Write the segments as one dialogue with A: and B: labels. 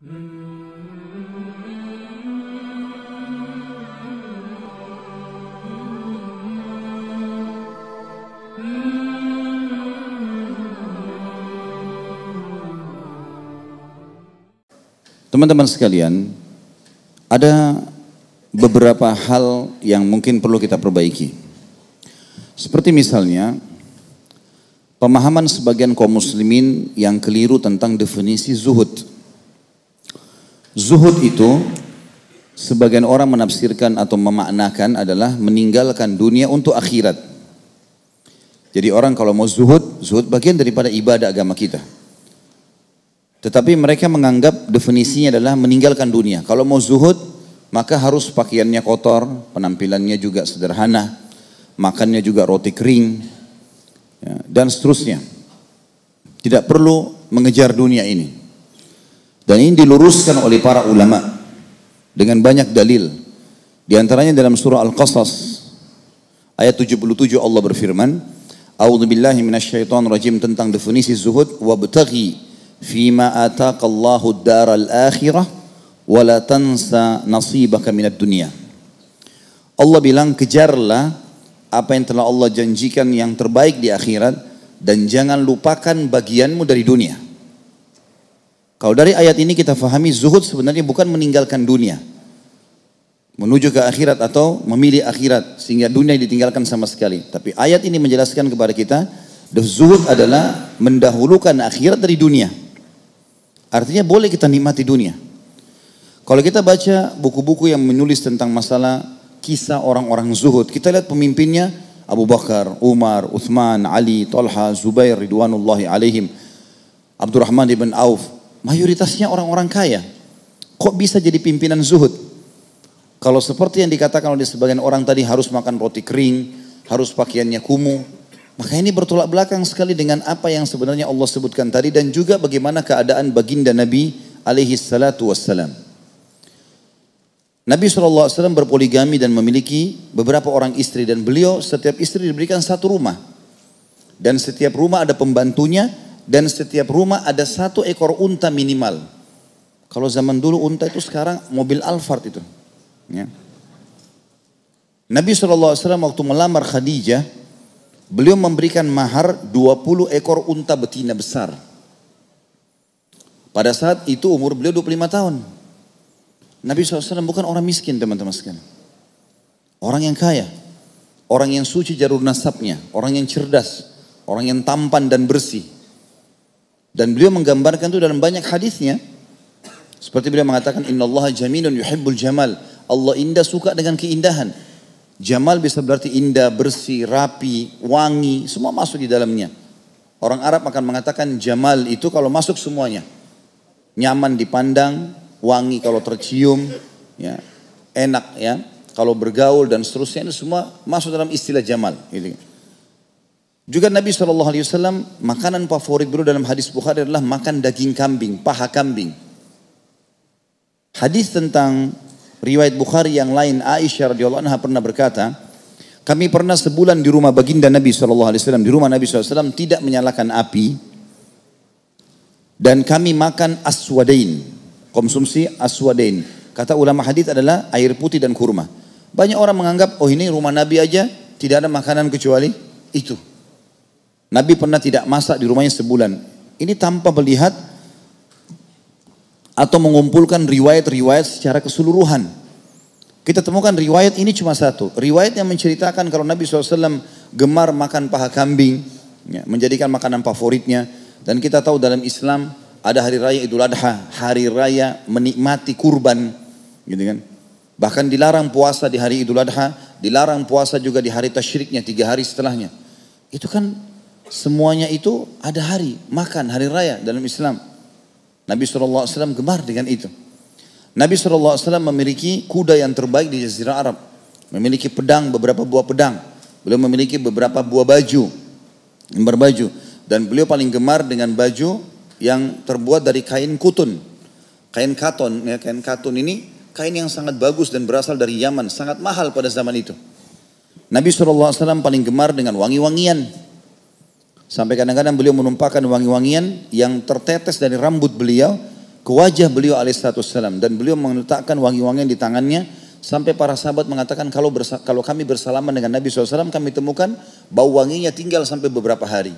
A: Teman-teman sekalian, ada beberapa hal yang mungkin perlu kita perbaiki. Seperti misalnya, pemahaman sebagian kaum muslimin yang keliru tentang definisi zuhud. Zuhud itu, sebagian orang menafsirkan atau memaknakan adalah meninggalkan dunia untuk akhirat. Jadi orang kalau mau zuhud, zuhud bagian daripada ibadah agama kita. Tetapi mereka menganggap definisinya adalah meninggalkan dunia. Kalau mau zuhud, maka harus pakaiannya kotor, penampilannya juga sederhana, makannya juga roti kering, ya, dan seterusnya. Tidak perlu mengejar dunia ini. Dan ini diluruskan oleh para ulama dengan banyak dalil. Di antaranya dalam surah Al-Qasas ayat 77 Allah berfirman, A'udzubillahi minasyaitonirrajim, tentang definisi zuhud, wabtaghi fima ataqallahu ad-daral akhirah wa la tansa nasibaka minad dunya. Allah bilang, kejarlah apa yang telah Allah janjikan yang terbaik di akhirat dan jangan lupakan bagianmu dari dunia. Kalau dari ayat ini kita fahami zuhud sebenarnya bukan meninggalkan dunia, menuju ke akhirat atau memilih akhirat sehingga dunia ditinggalkan sama sekali. Tapi ayat ini menjelaskan kepada kita, zuhud adalah mendahulukan akhirat dari dunia. Artinya boleh kita nikmati dunia. Kalau kita baca buku-buku yang menulis tentang masalah kisah orang-orang zuhud, kita lihat pemimpinnya Abu Bakar, Umar, Uthman, Ali, Talha, Zubair, Ridwanullahi alaihim, Abdurrahman ibn Auf. Mayoritasnya orang-orang kaya. Kok bisa jadi pimpinan zuhud? Kalau seperti yang dikatakan oleh sebagian orang tadi, harus makan roti kering, harus pakaiannya kumuh, maka ini bertolak belakang sekali dengan apa yang sebenarnya Allah sebutkan tadi, dan juga bagaimana keadaan baginda Nabi alaihi salatu wassalam. Nabi SAW berpoligami dan memiliki beberapa orang istri, dan beliau setiap istri diberikan satu rumah. Dan setiap rumah ada pembantunya, dan setiap rumah ada satu ekor unta minimal. Kalau zaman dulu unta itu, sekarang mobil Alphard itu. Ya. Nabi SAW waktu melamar Khadijah, beliau memberikan mahar 20 ekor unta betina besar. Pada saat itu umur beliau 25 tahun. Nabi SAW bukan orang miskin, teman-teman sekalian. Orang yang kaya. Orang yang suci jalur nasabnya. Orang yang cerdas. Orang yang tampan dan bersih. Dan beliau menggambarkan itu dalam banyak hadisnya. Seperti beliau mengatakan, Innallaha jamilun yuhibbul jamal. Allah indah, suka dengan keindahan. Jamal bisa berarti indah, bersih, rapi, wangi. Semua masuk di dalamnya. Orang Arab akan mengatakan jamal itu kalau masuk semuanya. Nyaman dipandang, wangi kalau tercium, ya, enak ya kalau bergaul dan seterusnya, itu semua masuk dalam istilah jamal. Gitu. Juga Nabi SAW, makanan favorit beliau dalam hadis Bukhari adalah makan daging kambing, paha kambing. Hadis tentang riwayat Bukhari yang lain, Aisyah radhiyallahu anha pernah berkata, kami pernah sebulan di rumah baginda Nabi SAW, di rumah Nabi SAW tidak menyalakan api, dan kami makan aswadain, konsumsi aswadain. Kata ulama hadis adalah air putih dan kurma. Banyak orang menganggap, oh ini rumah Nabi aja tidak ada makanan kecuali itu. Nabi pernah tidak masak di rumahnya sebulan. Ini tanpa melihat atau mengumpulkan riwayat-riwayat secara keseluruhan. Kita temukan riwayat ini cuma satu. Riwayat yang menceritakan kalau Nabi SAW gemar makan paha kambing, ya, menjadikan makanan favoritnya. Dan kita tahu dalam Islam ada hari raya Idul Adha, hari raya menikmati kurban, gitu kan. Bahkan dilarang puasa di hari Idul Adha, dilarang puasa juga di hari tasyriknya, 3 hari setelahnya. Itu kan semuanya itu ada hari makan, hari raya dalam Islam. Nabi SAW gemar dengan itu. Nabi SAW memiliki kuda yang terbaik di Jazirah Arab. Memiliki pedang, beberapa buah pedang. Beliau memiliki beberapa buah baju, lembar baju. Dan beliau paling gemar dengan baju yang terbuat dari kain kutun. Kain katon, ya, kain katun ini kain yang sangat bagus dan berasal dari Yaman. Sangat mahal pada zaman itu. Nabi SAW paling gemar dengan wangi-wangian. Sampai kadang-kadang beliau menumpahkan wangi-wangian yang tertetes dari rambut beliau ke wajah beliau alaihissalam dan beliau meletakkan wangi-wangian di tangannya sampai para sahabat mengatakan kalau kami bersalaman dengan Nabi SAW kami temukan bau wanginya tinggal sampai beberapa hari.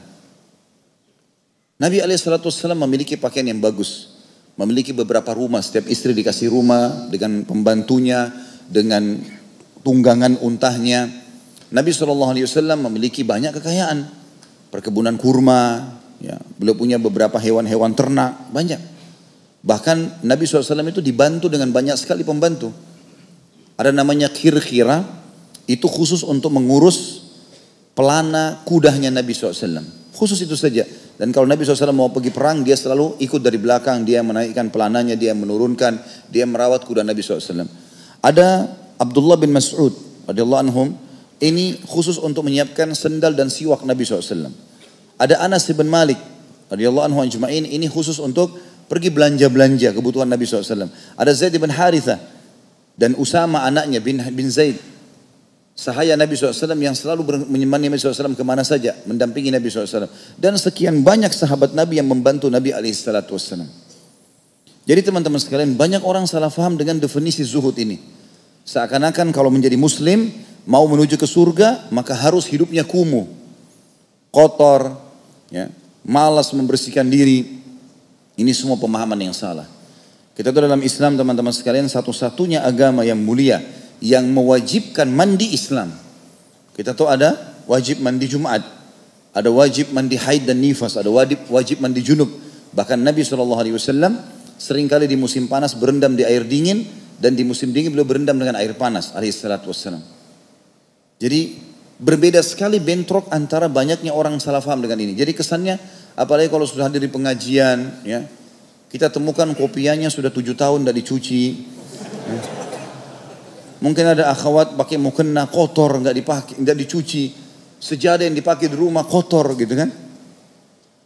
A: Nabi alaihissalam memiliki pakaian yang bagus, memiliki beberapa rumah, setiap istri dikasih rumah dengan pembantunya, dengan tunggangan untahnya. Nabi SAW memiliki banyak kekayaan, perkebunan kurma, ya, beliau punya beberapa hewan-hewan ternak, banyak. Bahkan Nabi SAW itu dibantu dengan banyak sekali pembantu. Ada namanya khir-khira, itu khusus untuk mengurus pelana kudanya Nabi SAW. Khusus itu saja. Dan kalau Nabi SAW mau pergi perang, dia selalu ikut dari belakang, dia menaikkan pelananya, dia menurunkan, dia merawat kuda Nabi SAW. Ada Abdullah bin Mas'ud radhiyallahu anhum, ini khusus untuk menyiapkan sendal dan siwak Nabi SAW. Ada Anas bin Malik radhiyallahu anhu ajma'in, ini khusus untuk pergi belanja-belanja kebutuhan Nabi SAW. Ada Zaid bin Harithah dan Usama anaknya bin Zaid, sahaya Nabi SAW yang selalu menemani Nabi SAW kemana saja, mendampingi Nabi SAW. Dan sekian banyak sahabat Nabi yang membantu Nabi SAW. Jadi teman-teman sekalian, banyak orang salah faham dengan definisi zuhud ini. Seakan-akan kalau menjadi muslim, mau menuju ke surga, maka harus hidupnya kumuh, kotor, ya, malas membersihkan diri. Ini semua pemahaman yang salah. Kita tahu dalam Islam teman-teman sekalian, satu-satunya agama yang mulia yang mewajibkan mandi Islam. Kita tahu ada wajib mandi Jumat, ada wajib mandi haid dan nifas, ada wajib mandi junub. Bahkan Nabi SAW seringkali di musim panas berendam di air dingin, dan di musim dingin beliau berendam dengan air panas alaihissalam. Jadi berbeda sekali bentrok antara banyaknya orang salah faham dengan ini. Jadi kesannya, apalagi kalau sudah hadir di pengajian, ya, kita temukan kopiahnya sudah 7 tahun tidak dicuci. Ya. Mungkin ada akhwat pakai mukena kotor, nggak dipakai, nggak dicuci. Sejadah yang dipakai di rumah kotor, gitu kan?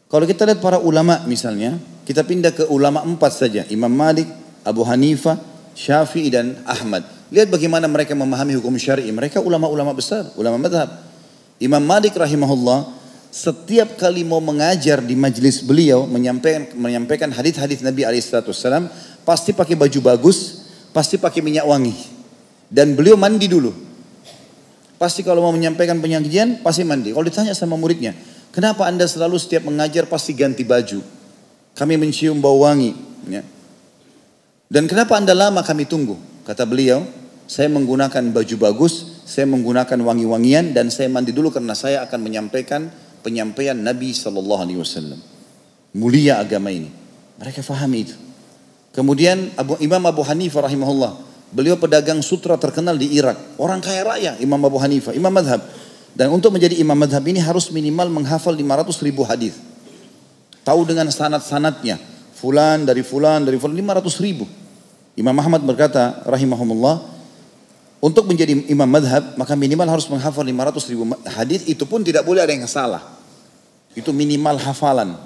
A: Kalau kita lihat para ulama misalnya, kita pindah ke ulama 4 saja, Imam Malik, Abu Hanifah, Syafi'i dan Ahmad. Lihat bagaimana mereka memahami hukum syar'i. Mereka ulama-ulama besar, ulama madhab. Imam Malik rahimahullah, setiap kali mau mengajar di majlis beliau, menyampaikan hadis-hadis Nabi SAW, pasti pakai baju bagus, pasti pakai minyak wangi. Dan beliau mandi dulu. Pasti kalau mau menyampaikan penyajian, pasti mandi. Kalau ditanya sama muridnya, kenapa anda selalu setiap mengajar pasti ganti baju? Kami mencium bau wangi. Ya. Dan kenapa anda lama kami tunggu? Kata beliau, saya menggunakan baju bagus, saya menggunakan wangi-wangian, dan saya mandi dulu karena saya akan menyampaikan penyampaian Nabi SAW. Mulia agama ini. Mereka fahami itu. Kemudian Imam Abu Hanifah rahimahullah, beliau pedagang sutra terkenal di Irak. Orang kaya raya, Imam Abu Hanifah, imam madhab. Dan untuk menjadi imam madhab ini harus minimal menghafal 500.000 hadis. Tahu dengan sanad-sanadnya. Fulan dari fulan 500.000. Imam Ahmad berkata rahimahumullah, untuk menjadi imam madhab maka minimal harus menghafal 500.000 hadis. Itu pun tidak boleh ada yang salah. Itu minimal hafalan.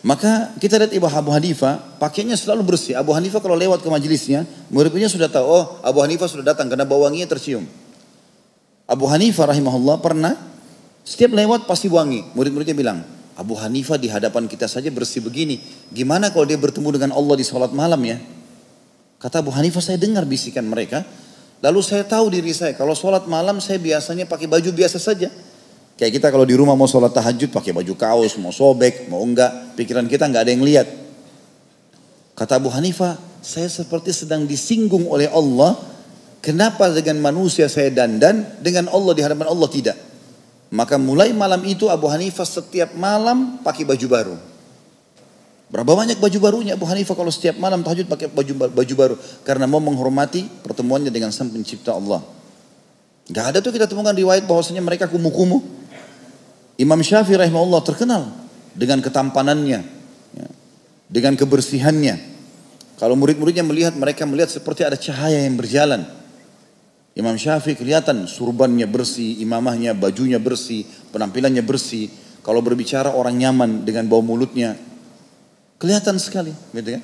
A: Maka kita lihat Abu Hanifah pakainya selalu bersih. Abu Hanifah kalau lewat ke majelisnya, murid-muridnya sudah tahu, oh Abu Hanifah sudah datang karena bau wanginya tercium. Abu Hanifah rahimahullah pernah setiap lewat pasti wangi. Murid-muridnya bilang, Abu Hanifah di hadapan kita saja bersih begini. Gimana kalau dia bertemu dengan Allah di salat malam ya? Kata Abu Hanifah, saya dengar bisikan mereka. Lalu saya tahu diri saya, kalau salat malam saya biasanya pakai baju biasa saja. Kayak kita kalau di rumah mau salat tahajud pakai baju kaos, mau sobek, mau enggak. Pikiran kita enggak ada yang lihat. Kata Abu Hanifah, saya seperti sedang disinggung oleh Allah. Kenapa dengan manusia saya dandan, dengan Allah di hadapan Allah tidak? Maka mulai malam itu Abu Hanifah setiap malam pakai baju baru. Berapa banyak baju barunya Abu Hanifah kalau setiap malam tahajud pakai baju baru. Karena mau menghormati pertemuannya dengan Sang Pencipta Allah. Gak ada tuh kita temukan riwayat bahwasanya mereka kumuh-kumuh. Imam Syafi'i rahimahullah terkenal dengan ketampanannya. Ya, dengan kebersihannya. Kalau murid-muridnya melihat, mereka melihat seperti ada cahaya yang berjalan. Imam Syafi'i kelihatan surbannya bersih, imamahnya, bajunya bersih, penampilannya bersih. Kalau berbicara orang nyaman dengan bau mulutnya. Kelihatan sekali. Gitu kan?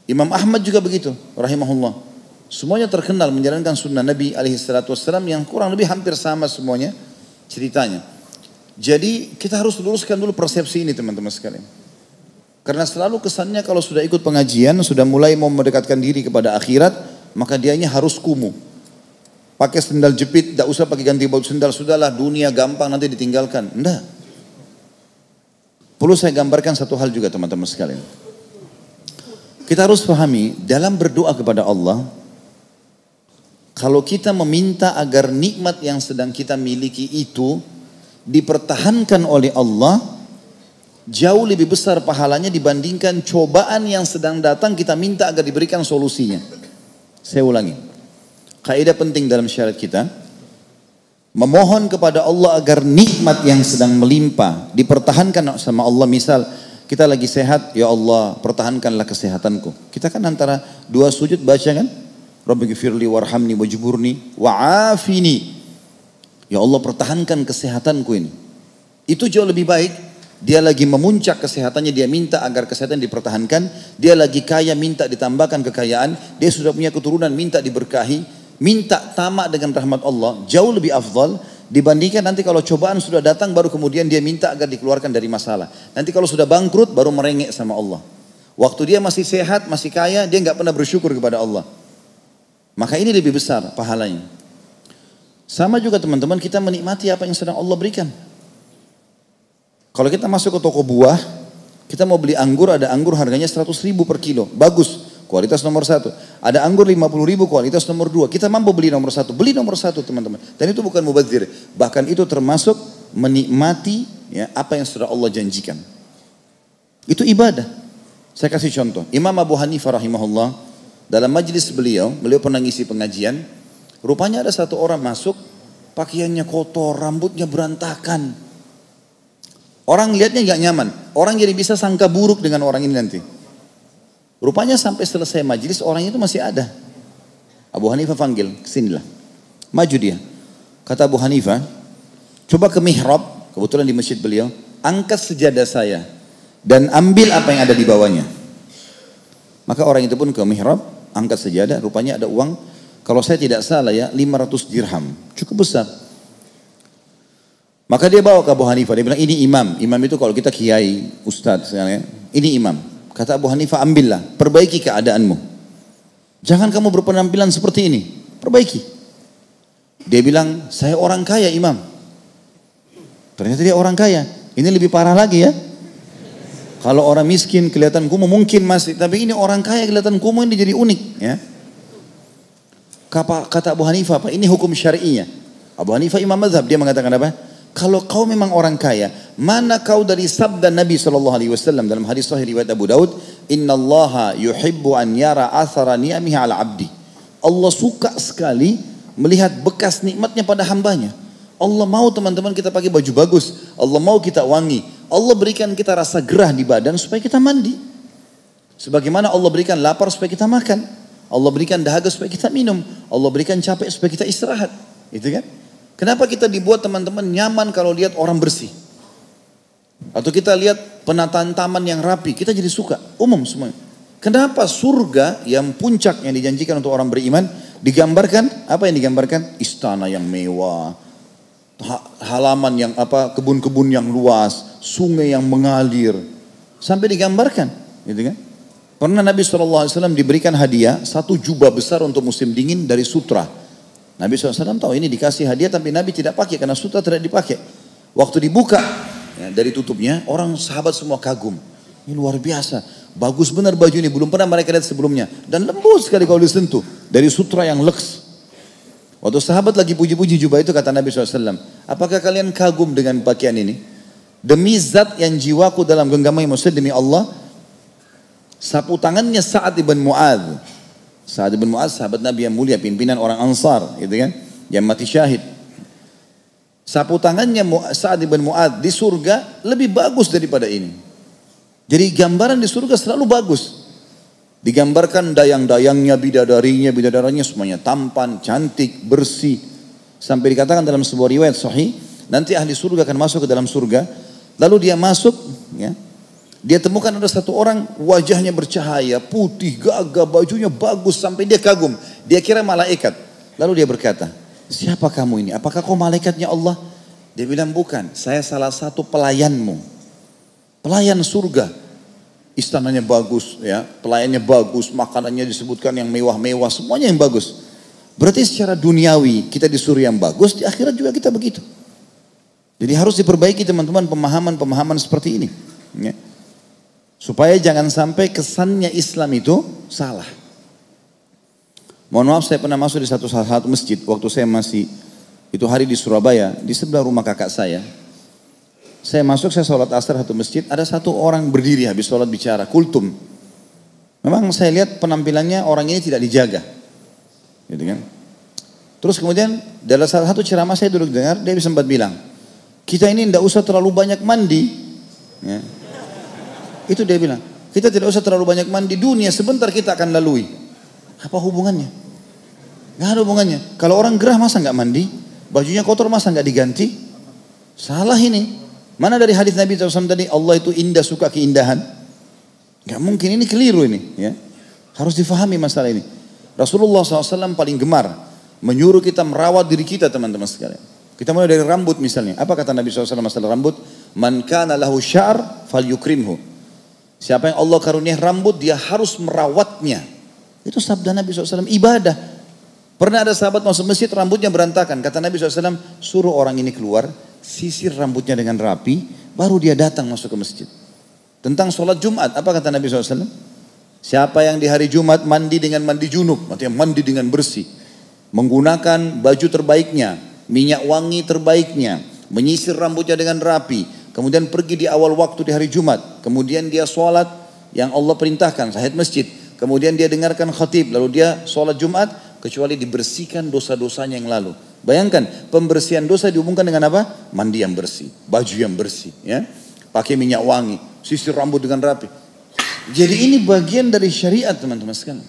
A: Imam Ahmad juga begitu, rahimahullah. Semuanya terkenal menjalankan sunnah Nabi SAW yang kurang lebih hampir sama semuanya ceritanya. Jadi kita harus luruskan dulu persepsi ini teman-teman sekalian. Karena selalu kesannya kalau sudah ikut pengajian, sudah mulai mau mendekatkan diri kepada akhirat, maka dianya harus kumuh. Pakai sendal jepit, tidak usah pakai ganti baju sendal, sudahlah dunia gampang nanti ditinggalkan. Enggak. Perlu saya gambarkan satu hal juga teman-teman sekalian. Kita harus pahami, dalam berdoa kepada Allah, kalau kita meminta agar nikmat yang sedang kita miliki itu dipertahankan oleh Allah, jauh lebih besar pahalanya dibandingkan cobaan yang sedang datang kita minta agar diberikan solusinya. Saya ulangi. Kaidah penting dalam syariat kita, memohon kepada Allah agar nikmat yang sedang melimpah dipertahankan sama Allah. Misal kita lagi sehat, ya Allah pertahankanlah kesehatanku. Kita kan antara dua sujud baca kan, Rabbighfirli warhamni wajburni wa'afini. Ya Allah pertahankan kesehatanku ini. Itu jauh lebih baik. Dia lagi memuncak kesehatannya, dia minta agar kesehatan dipertahankan. Dia lagi kaya, minta ditambahkan kekayaan. Dia sudah punya keturunan, minta diberkahi. Minta tamak dengan rahmat Allah. Jauh lebih afdal dibandingkan nanti kalau cobaan sudah datang, baru kemudian dia minta agar dikeluarkan dari masalah. Nanti kalau sudah bangkrut, baru merengek sama Allah. Waktu dia masih sehat, masih kaya, dia nggak pernah bersyukur kepada Allah. Maka ini lebih besar pahalanya. Sama juga teman-teman, kita menikmati apa yang sedang Allah berikan. Kalau kita masuk ke toko buah, kita mau beli anggur, ada anggur harganya 100 ribu per kilo. Bagus, kualitas nomor 1. Ada anggur 50 ribu, kualitas nomor 2. Kita mampu beli nomor 1. Beli nomor 1 teman-teman. Dan itu bukan mubadzir. Bahkan itu termasuk menikmati ya, apa yang sudah Allah janjikan. Itu ibadah. Saya kasih contoh. Imam Abu Hanifah rahimahullah, dalam majlis beliau pernah ngisi pengajian. Rupanya ada satu orang masuk, pakaiannya kotor, rambutnya berantakan. Orang lihatnya nggak nyaman. Orang jadi bisa sangka buruk dengan orang ini nanti. Rupanya sampai selesai majelis orang itu masih ada. Abu Hanifah panggil, kesinilah. Maju dia. Kata Abu Hanifah, coba ke mihrab, kebetulan di masjid beliau, angkat sejadah saya dan ambil apa yang ada di bawahnya. Maka orang itu pun ke mihrab, angkat sejadah, rupanya ada uang, kalau saya tidak salah ya, 500 dirham. Cukup besar. Maka dia bawa ke Abu Hanifah, dia bilang ini imam. Imam itu kalau kita kiai, ustadz, ini imam. Kata Abu Hanifah, ambillah, perbaiki keadaanmu. Jangan kamu berpenampilan seperti ini, perbaiki. Dia bilang, saya orang kaya imam. Ternyata dia orang kaya. Ini lebih parah lagi ya. Kalau orang miskin kelihatan kumuh mungkin masih, tapi ini orang kaya kelihatan kumuh, ini jadi unik ya. Kata Abu Hanifah, apa? Ini hukum syar'inya. Abu Hanifah imam mazhab, dia mengatakan apa? Kalau kau memang orang kaya, mana kau dari sabda Nabi SAW dalam hadis sahih riwayat Abu Daud, Inna Allaha yuhibbu an yara athara ni'amihi ala abdi. Allah suka sekali melihat bekas nikmatnya pada hambanya. Allah mau teman-teman kita pakai baju bagus. Allah mau kita wangi. Allah berikan kita rasa gerah di badan supaya kita mandi. Sebagaimana Allah berikan lapar supaya kita makan. Allah berikan dahaga supaya kita minum. Allah berikan capek supaya kita istirahat. Itu kan? Kenapa kita dibuat teman-teman nyaman kalau lihat orang bersih? Atau kita lihat penataan taman yang rapi, kita jadi suka. Umum semuanya. Kenapa surga yang puncak yang dijanjikan untuk orang beriman digambarkan, apa yang digambarkan? Istana yang mewah, halaman yang kebun-kebun yang luas, sungai yang mengalir. Sampai digambarkan, gitu kan? Pernah Nabi SAW diberikan hadiah, satu jubah besar untuk musim dingin dari sutra. Nabi SAW tahu ini dikasih hadiah tapi Nabi tidak pakai karena sutra tidak dipakai. Waktu dibuka ya, dari tutupnya orang sahabat semua kagum. Ini luar biasa. Bagus benar baju ini. Belum pernah mereka lihat sebelumnya. Dan lembut sekali kalau disentuh. Dari sutra yang leks. Waktu sahabat lagi puji-puji jubah itu kata Nabi SAW. Apakah kalian kagum dengan pakaian ini? Demi zat yang jiwaku dalam genggaman maksud demi Allah. Sapu tangannya Sa'ad ibn Mu'adz. Sa'ad bin Mu'adz sahabat Nabi yang mulia, pimpinan orang Ansar, gitu kan, yang mati syahid. Sapu tangannya Sa'ad bin Mu'adz di surga lebih bagus daripada ini. Jadi gambaran di surga selalu bagus. Digambarkan dayang-dayangnya, bidadaranya semuanya tampan, cantik, bersih. Sampai dikatakan dalam sebuah riwayat sahih, nanti ahli surga akan masuk ke dalam surga, lalu dia masuk, ya. Dia temukan ada satu orang wajahnya bercahaya, putih, gagah, bajunya bagus sampai dia kagum. Dia kira malaikat. Lalu dia berkata, siapa kamu ini? Apakah kau malaikatnya Allah? Dia bilang bukan, saya salah satu pelayanmu. Pelayan surga. Istananya bagus, ya, pelayannya bagus, makanannya disebutkan yang mewah-mewah, semuanya yang bagus. Berarti secara duniawi kita disuruh yang bagus, di akhirat juga kita begitu. Jadi harus diperbaiki teman-teman pemahaman-pemahaman seperti ini. Ya. Supaya jangan sampai kesannya Islam itu salah. Mohon maaf, saya pernah masuk di salah satu masjid waktu saya masih, itu hari di Surabaya, di sebelah rumah kakak saya. Saya masuk, saya sholat asar satu masjid, ada satu orang berdiri habis sholat bicara, kultum. Memang saya lihat penampilannya orang ini tidak dijaga. Gitu kan. Terus kemudian dalam salah satu ceramah saya duduk dengar, dia sempat bilang, kita ini tidak usah terlalu banyak mandi. Ya. Itu dia bilang, kita tidak usah terlalu banyak mandi, dunia sebentar kita akan lalui. Apa hubungannya? Gak ada hubungannya. Kalau orang gerah masa nggak mandi? Bajunya kotor masa nggak diganti? Salah ini. Mana dari hadis Nabi SAW tadi, Allah itu indah, suka keindahan? Gak mungkin, ini keliru ini. Ya. Harus difahami masalah ini. Rasulullah SAW paling gemar menyuruh kita merawat diri kita teman-teman sekalian. Kita mulai dari rambut misalnya. Apa kata Nabi SAW masalah rambut? Man kana lahu syar fal yukrimhu. Siapa yang Allah karunia rambut, dia harus merawatnya. Itu sabda Nabi SAW, ibadah. Pernah ada sahabat masuk masjid, rambutnya berantakan. Kata Nabi SAW, suruh orang ini keluar, sisir rambutnya dengan rapi, baru dia datang masuk ke masjid. Tentang sholat Jumat, apa kata Nabi SAW? Siapa yang di hari Jumat mandi dengan mandi junub, artinya mandi dengan bersih, menggunakan baju terbaiknya, minyak wangi terbaiknya, menyisir rambutnya dengan rapi, kemudian pergi di awal waktu di hari Jumat, kemudian dia sholat yang Allah perintahkan, tahiyat masjid, kemudian dia dengarkan khatib, lalu dia sholat Jumat, kecuali dibersihkan dosa-dosanya yang lalu. Bayangkan, pembersihan dosa dihubungkan dengan apa? Mandi yang bersih, baju yang bersih, ya, pakai minyak wangi, sisir rambut dengan rapi. Jadi ini bagian dari syariat teman-teman sekalian.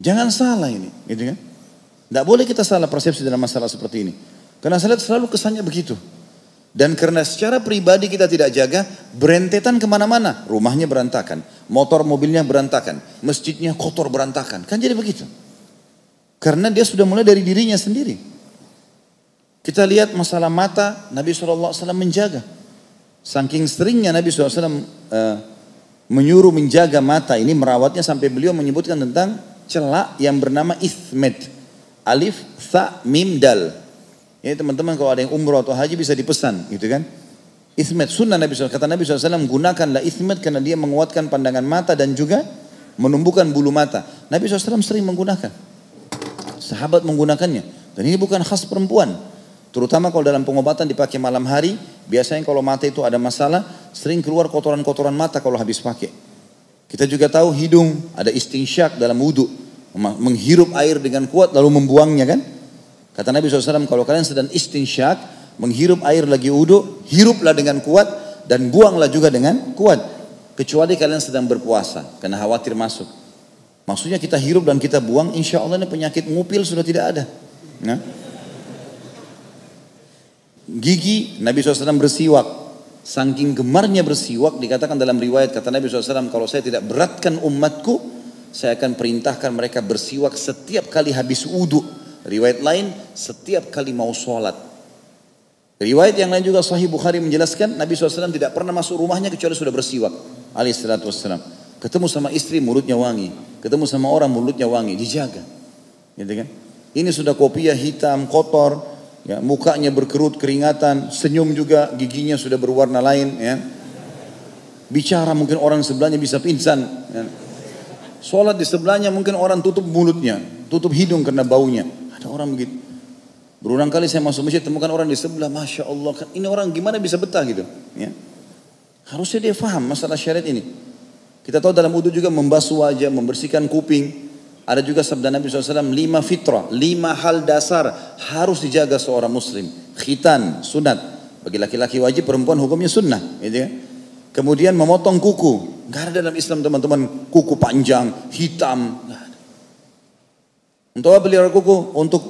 A: Jangan salah ini, gitu kan? Tidak boleh kita salah persepsi dalam masalah seperti ini. Karena saya lihat selalu kesannya begitu. Dan karena secara pribadi kita tidak jaga, berentetan kemana-mana. Rumahnya berantakan, motor mobilnya berantakan, masjidnya kotor berantakan. Kan jadi begitu. Karena dia sudah mulai dari dirinya sendiri. Kita lihat masalah mata, Nabi SAW menjaga. Saking seringnya Nabi SAW menyuruh menjaga mata ini, merawatnya sampai beliau menyebutkan tentang celak yang bernama ismet. Alif, tha, mim, dal. Ya teman-teman kalau ada yang umroh atau haji bisa dipesan gitu kan. Ismet, sunnah Nabi SAW. Kata Nabi SAW, gunakanlah ismet karena dia menguatkan pandangan mata dan juga menumbuhkan bulu mata. Nabi SAW sering menggunakan. Sahabat menggunakannya. Dan ini bukan khas perempuan. Terutama kalau dalam pengobatan dipakai malam hari. Biasanya kalau mata itu ada masalah, sering keluar kotoran-kotoran mata kalau habis pakai. Kita juga tahu hidung, ada istinsyak dalam wudhu. Menghirup air dengan kuat lalu membuangnya kan. Kata Nabi SAW, kalau kalian sedang istinsyak, menghirup air lagi wudhu, hiruplah dengan kuat dan buanglah juga dengan kuat. Kecuali kalian sedang berpuasa, karena khawatir masuk. Maksudnya kita hirup dan kita buang, insya Allah ini penyakit ngupil sudah tidak ada. Nah. Gigi, Nabi SAW bersiwak. Saking gemarnya bersiwak, dikatakan dalam riwayat, kata Nabi SAW, kalau saya tidak beratkan umatku, saya akan perintahkan mereka bersiwak setiap kali habis wudhu. Riwayat lain, setiap kali mau sholat. Riwayat yang lain juga Sahih Bukhari menjelaskan, Nabi SAW tidak pernah masuk rumahnya kecuali sudah bersiwak. Alaihissalatu wassalam. Ketemu sama istri mulutnya wangi, ketemu sama orang mulutnya wangi, dijaga. Gitu kan? Ini sudah kopiah hitam, kotor, ya, mukanya berkerut, keringatan, senyum juga, giginya sudah berwarna lain. Ya. Bicara mungkin orang sebelahnya bisa pingsan. Ya. Sholat di sebelahnya mungkin orang tutup mulutnya, tutup hidung karena baunya. Ada orang begitu. Berulang kali saya masuk masjid temukan orang di sebelah, Masya Allah, ini orang gimana bisa betah gitu. Ya. Harusnya dia faham masalah syariat ini. Kita tahu dalam wudhu juga membasuh wajah, membersihkan kuping. Ada juga sabda Nabi SAW, 5 fitrah, 5 hal dasar harus dijaga seorang muslim. Khitan, sunat. Bagi laki-laki wajib, perempuan hukumnya sunnah. Gitu ya. Kemudian memotong kuku. Gak ada dalam Islam teman-teman, kuku panjang, hitam. Gak ada. Untuk apa pelihara kuku? Untuk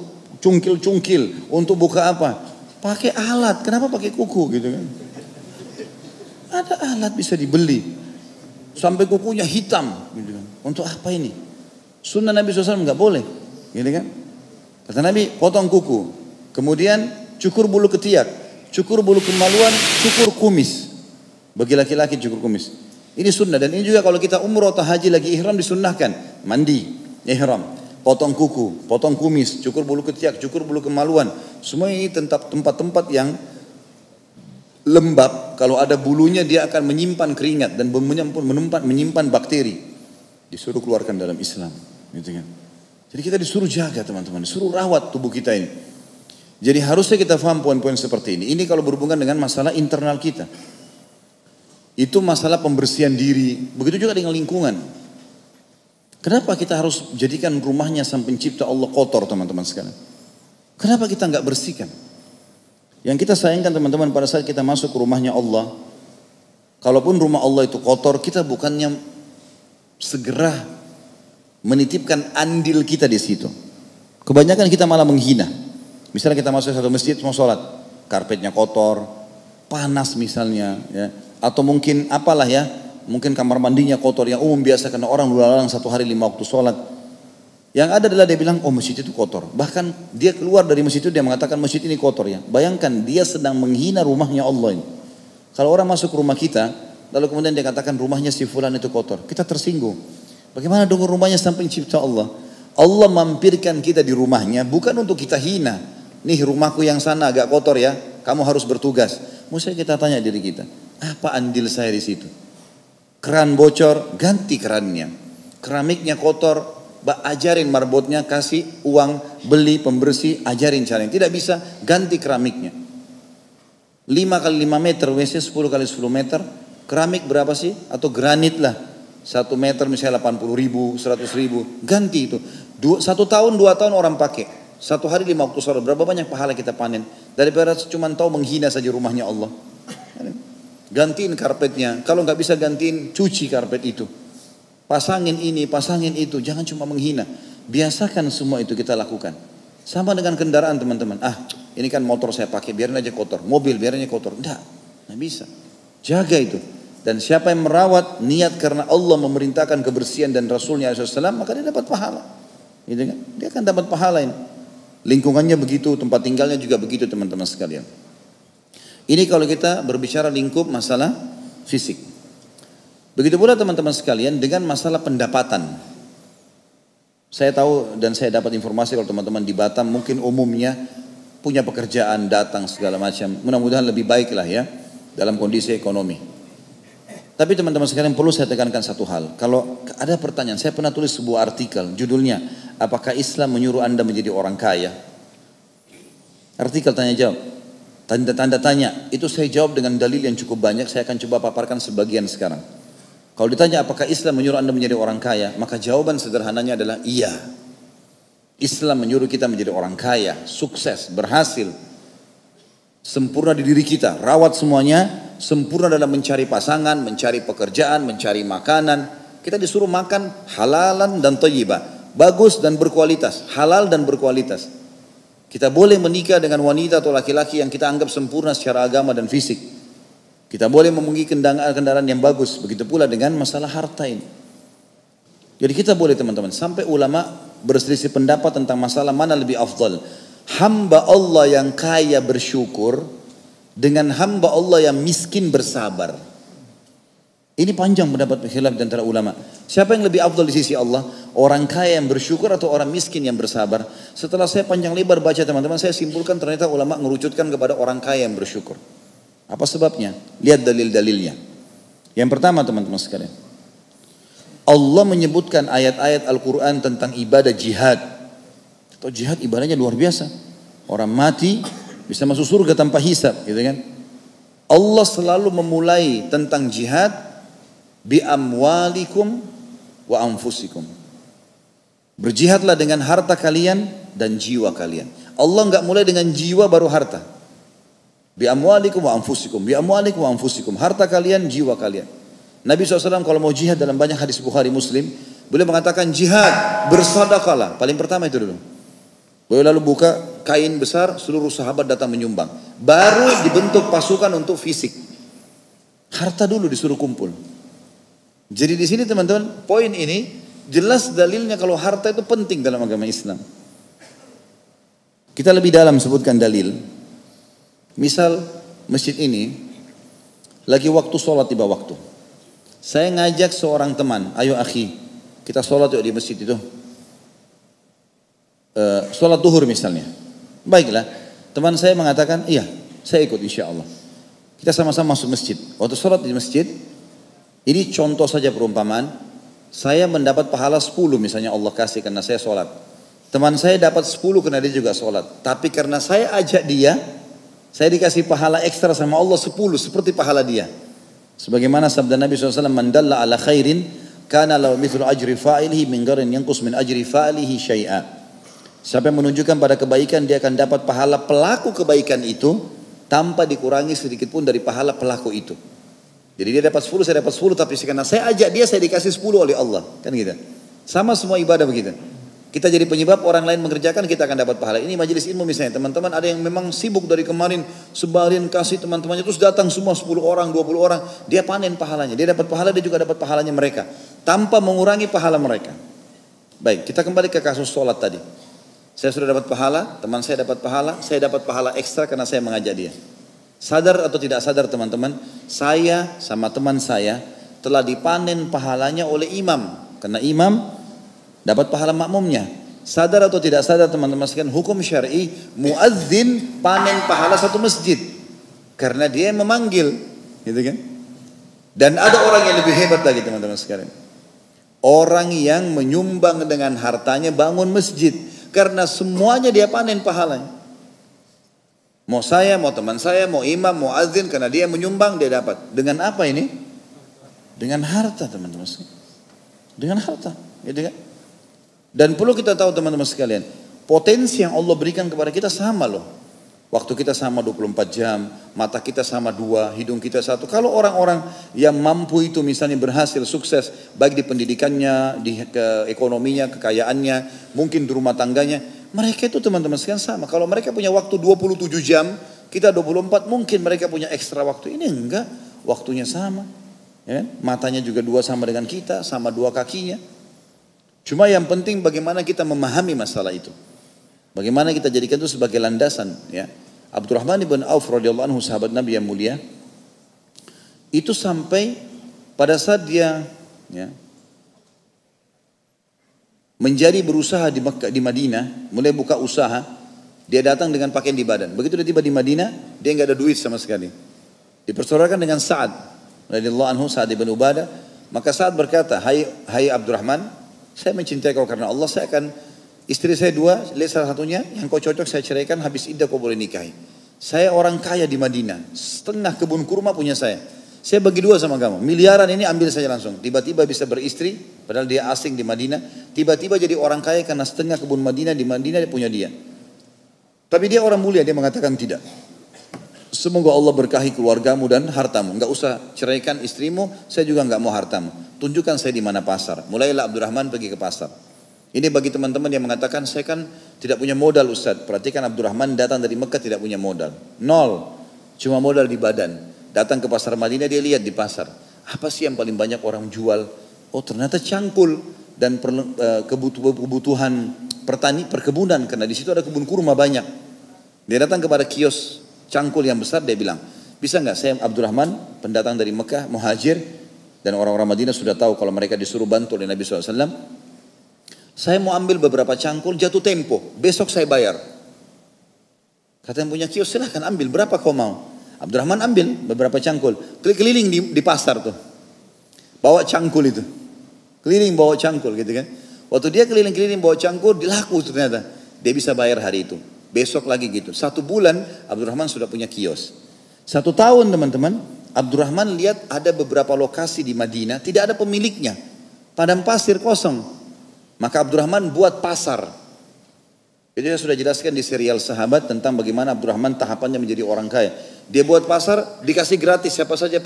A: cungkil-cungkil. Untuk buka apa? Pakai alat. Kenapa pakai kuku gitu kan? Ada alat bisa dibeli. Sampai kukunya hitam. Gitu kan. Untuk apa ini? Sunnah Nabi SAW nggak boleh. Gitu kan? Kata Nabi, potong kuku. Kemudian cukur bulu ketiak. Cukur bulu kemaluan, cukur kumis. Bagi laki-laki cukur kumis. Ini sunnah, dan ini juga kalau kita umroh atau haji lagi ihram disunnahkan. Mandi, ihram, potong kuku, potong kumis, cukur bulu ketiak, cukur bulu kemaluan. Semua ini tempat-tempat yang lembab. Kalau ada bulunya dia akan menyimpan keringat dan menyimpan bakteri. Disuruh keluarkan dalam Islam. Gitu kan. Jadi kita disuruh jaga teman-teman, disuruh rawat tubuh kita ini. Jadi harusnya kita paham poin-poin seperti ini. Ini kalau berhubungan dengan masalah internal kita. Itu masalah pembersihan diri. Begitu juga dengan lingkungan. Kenapa kita harus jadikan rumahnya sang pencipta Allah kotor teman-teman sekalian? Kenapa kita nggak bersihkan? Yang kita sayangkan teman-teman pada saat kita masuk ke rumahnya Allah. Kalaupun rumah Allah itu kotor, kita bukannya segera menitipkan andil kita di situ. Kebanyakan kita malah menghina. Misalnya kita masuk satu masjid mau sholat, karpetnya kotor, panas misalnya, ya. Atau mungkin apalah ya, mungkin kamar mandinya kotor yang umum biasa karena orang lalang satu hari 5 waktu sholat. Yang ada adalah dia bilang, oh masjid itu kotor. Bahkan dia keluar dari masjid itu dia mengatakan masjid ini kotor ya. Bayangkan dia sedang menghina rumahnya Allah ini. Kalau orang masuk ke rumah kita, lalu kemudian dia katakan rumahnya si fulan itu kotor, kita tersinggung. Bagaimana dong rumahnya sampai pencipta Allah? Allah mampirkan kita di rumahnya bukan untuk kita hina. Nih rumahku yang sana agak kotor ya, kamu harus bertugas. Mesti kita tanya diri kita, apa andil saya di situ? Keran bocor, ganti kerannya. Keramiknya kotor, ajarin marbotnya, kasih uang, beli pembersih, ajarin caranya. Tidak bisa, ganti keramiknya. 5 kali 5 meter, WC 10 kali 10 meter. Keramik berapa sih? Atau granit lah. 1 meter misalnya 80 ribu, 100 ribu. Ganti itu. 1 tahun, 2 tahun orang pakai. 1 hari 5 waktu sholat. Berapa banyak pahala kita panen. Daripada cuma tahu menghina saja rumahnya Allah. Gantiin karpetnya. Kalau nggak bisa gantiin, cuci karpet itu. Pasangin ini, pasangin itu. Jangan cuma menghina. Biasakan semua itu kita lakukan. Sama dengan kendaraan teman-teman. Ini kan motor saya pakai, biarin aja kotor. Mobil, biarin aja kotor. Nggak bisa. Jaga itu. Dan siapa yang merawat niat karena Allah memerintahkan kebersihan dan Rasulnya SAW, maka dia dapat pahala. Gitu kan? Dia akan dapat pahala ini. Lingkungannya begitu, tempat tinggalnya juga begitu teman-teman sekalian. Ini kalau kita berbicara lingkup masalah fisik. Begitu pula teman-teman sekalian dengan masalah pendapatan. Saya tahu dan saya dapat informasi kalau teman-teman di Batam mungkin umumnya punya pekerjaan, datang segala macam. Mudah-mudahan lebih baik lah ya dalam kondisi ekonomi. Tapi teman-teman sekalian perlu saya tekankan satu hal. Kalau ada pertanyaan, saya pernah tulis sebuah artikel judulnya, apakah Islam menyuruh Anda menjadi orang kaya? Artikel tanya jawab. Tanda tanya, itu saya jawab dengan dalil yang cukup banyak, saya akan coba paparkan sebagian sekarang. Kalau ditanya apakah Islam menyuruh Anda menjadi orang kaya, maka jawaban sederhananya adalah iya. Islam menyuruh kita menjadi orang kaya, sukses, berhasil, sempurna di diri kita, rawat semuanya, sempurna dalam mencari pasangan, mencari pekerjaan, mencari makanan. Kita disuruh makan halalan dan thayyibah, bagus dan berkualitas, halal dan berkualitas. Kita boleh menikah dengan wanita atau laki-laki yang kita anggap sempurna secara agama dan fisik. Kita boleh memiliki kendaraan yang bagus. Begitu pula dengan masalah harta ini. Jadi kita boleh teman-teman, sampai ulama berselisih pendapat tentang masalah mana lebih afdal. Hamba Allah yang kaya bersyukur dengan hamba Allah yang miskin bersabar. Ini panjang pendapat khilaf di antara ulama. Siapa yang lebih afdal di sisi Allah? Orang kaya yang bersyukur atau orang miskin yang bersabar? Setelah saya panjang lebar baca teman-teman, saya simpulkan ternyata ulama mengerucutkan kepada orang kaya yang bersyukur. Apa sebabnya? Lihat dalil-dalilnya. Yang pertama teman-teman sekalian, Allah menyebutkan ayat-ayat Al-Quran tentang ibadah jihad. Atau jihad ibadahnya luar biasa. Orang mati bisa masuk surga tanpa hisab, gitu kan? Allah selalu memulai tentang jihad bi amwalikum wa anfusikum. Berjihadlah dengan harta kalian dan jiwa kalian. Allah enggak mulai dengan jiwa baru harta. Bi amwalikum wa anfusikum, bi amwalikum wa anfusikum. Harta kalian, jiwa kalian. Nabi SAW kalau mau jihad dalam banyak hadis Bukhari Muslim, beliau mengatakan jihad, bersedekahlah. Paling pertama itu dulu. Beliau lalu buka kain besar, seluruh sahabat datang menyumbang. Baru dibentuk pasukan untuk fisik. Harta dulu disuruh kumpul. Jadi di sini teman-teman, poin ini jelas dalilnya kalau harta itu penting dalam agama Islam. Kita lebih dalam sebutkan dalil. Misal masjid ini lagi waktu sholat tiba waktu. Saya ngajak seorang teman, ayo akhi, kita sholat yuk di masjid itu. Sholat duhur misalnya. Baiklah, teman saya mengatakan, iya, saya ikut insya Allah. Kita sama-sama masuk masjid. Waktu sholat di masjid, ini contoh saja perumpamaan, saya mendapat pahala 10 misalnya Allah kasih karena saya sholat. Teman saya dapat 10 karena dia juga sholat. Tapi karena saya ajak dia, saya dikasih pahala ekstra sama Allah 10 seperti pahala dia. Sebagaimana sabda Nabi SAW, man dalla ala khairin, kana lahu mithlu ajri fa'ilihi min gharin yanqus min ajri fa'ilihi syai'a. Siapa yang menunjukkan pada kebaikan, dia akan dapat pahala pelaku kebaikan itu tanpa dikurangi sedikit pun dari pahala pelaku itu. Jadi dia dapat 10, saya dapat 10, tapi karena saya ajak dia, saya dikasih 10 oleh Allah. Kan gitu. Sama semua ibadah begitu. Kita jadi penyebab orang lain mengerjakan, kita akan dapat pahala. Ini majelis ilmu misalnya, teman-teman ada yang memang sibuk dari kemarin, sebarin kasih teman-temannya, terus datang semua 10 orang, 20 orang, dia panen pahalanya. Dia dapat pahala, dia juga dapat pahalanya mereka. Tanpa mengurangi pahala mereka. Baik, kita kembali ke kasus sholat tadi. Saya sudah dapat pahala, teman saya dapat pahala ekstra karena saya mengajak dia. Sadar atau tidak sadar teman-teman, saya sama teman saya telah dipanen pahalanya oleh imam. Karena imam dapat pahala makmumnya. Sadar atau tidak sadar teman-teman sekalian, hukum syar'i, muadzin panen pahala satu masjid. Karena dia yang memanggil, gitu kan? Dan ada orang yang lebih hebat lagi teman-teman sekalian. Orang yang menyumbang dengan hartanya bangun masjid. Karena semuanya dia panen pahalanya. Mau saya, mau teman saya, mau imam, mau azin, karena dia menyumbang dia dapat. Dengan apa ini? Dengan harta teman-teman sekalian. Dengan harta, gitu kan? Dan perlu kita tahu teman-teman sekalian, potensi yang Allah berikan kepada kita sama loh. Waktu kita sama 24 jam, mata kita sama 2, hidung kita 1. Kalau orang-orang yang mampu itu misalnya berhasil, sukses, baik di pendidikannya, di ekonominya, kekayaannya, mungkin di rumah tangganya, mereka itu teman-teman sekalian sama. Kalau mereka punya waktu 27 jam, kita 24, mungkin mereka punya ekstra waktu. Ini enggak, waktunya sama. Ya, matanya juga 2 sama dengan kita, sama 2 kakinya. Cuma yang penting bagaimana kita memahami masalah itu. Bagaimana kita jadikan itu sebagai landasan, ya. Abdurrahman ibn Auf radhiyallahu anhu, sahabat Nabi yang mulia, itu sampai pada saat dia, ya, menjadi berusaha di Mekah, di Madinah, mulai buka usaha, dia datang dengan pakaian di badan. Begitu dia tiba di Madinah, dia nggak ada duit sama sekali. Dipersaudarakan dengan Sa'ad radhiyallahu anhu, Sa'ad ibn Ubadah. Maka Sa'ad berkata, hai Abdurrahman, saya mencintai kau karena Allah, saya akan istri saya 2, lihat salah satunya, yang kau cocok saya ceraikan, habis iddah kau boleh nikahi. Saya orang kaya di Madinah, setengah kebun kurma punya saya. Saya bagi 2 sama kamu, miliaran ini ambil saja langsung. Tiba-tiba bisa beristri, padahal dia asing di Madinah. Tiba-tiba jadi orang kaya karena setengah kebun Madinah di Madinah dia punya dia. Tapi dia orang mulia, dia mengatakan tidak. Semoga Allah berkahi keluargamu dan hartamu. Enggak usah ceraikan istrimu, saya juga enggak mau hartamu. Tunjukkan saya di mana pasar. Mulailah Abdurrahman pergi ke pasar. Ini bagi teman-teman yang mengatakan, saya kan tidak punya modal Ustaz. Perhatikan Abdurrahman datang dari Mekah tidak punya modal. 0. Cuma modal di badan. Datang ke pasar Madinah, dia lihat di pasar. Apa sih yang paling banyak orang jual? Oh ternyata cangkul dan kebutuhan perkebunan. Karena di situ ada kebun kurma banyak. Dia datang kepada kios cangkul yang besar, dia bilang, bisa nggak saya Abdurrahman, pendatang dari Mekah, muhajir. Dan orang-orang Madinah sudah tahu kalau mereka disuruh bantu oleh Nabi SAW. Saya mau ambil beberapa cangkul, jatuh tempo, besok saya bayar. Kata yang punya kios, silahkan ambil, berapa kau mau? Abdurrahman ambil beberapa cangkul, keliling di pasar tuh. Bawa cangkul itu, keliling bawa cangkul gitu kan. Waktu dia keliling-keliling bawa cangkul, dilaku ternyata. Dia bisa bayar hari itu, besok lagi gitu. 1 bulan Abdurrahman sudah punya kios. 1 tahun teman-teman, Abdurrahman lihat ada beberapa lokasi di Madinah, tidak ada pemiliknya. Padang pasir kosong. Maka Abdurrahman buat pasar. Itu saya sudah jelaskan di serial Sahabat tentang bagaimana Abdurrahman tahapannya menjadi orang kaya. Dia buat pasar, dikasih gratis. Siapa saja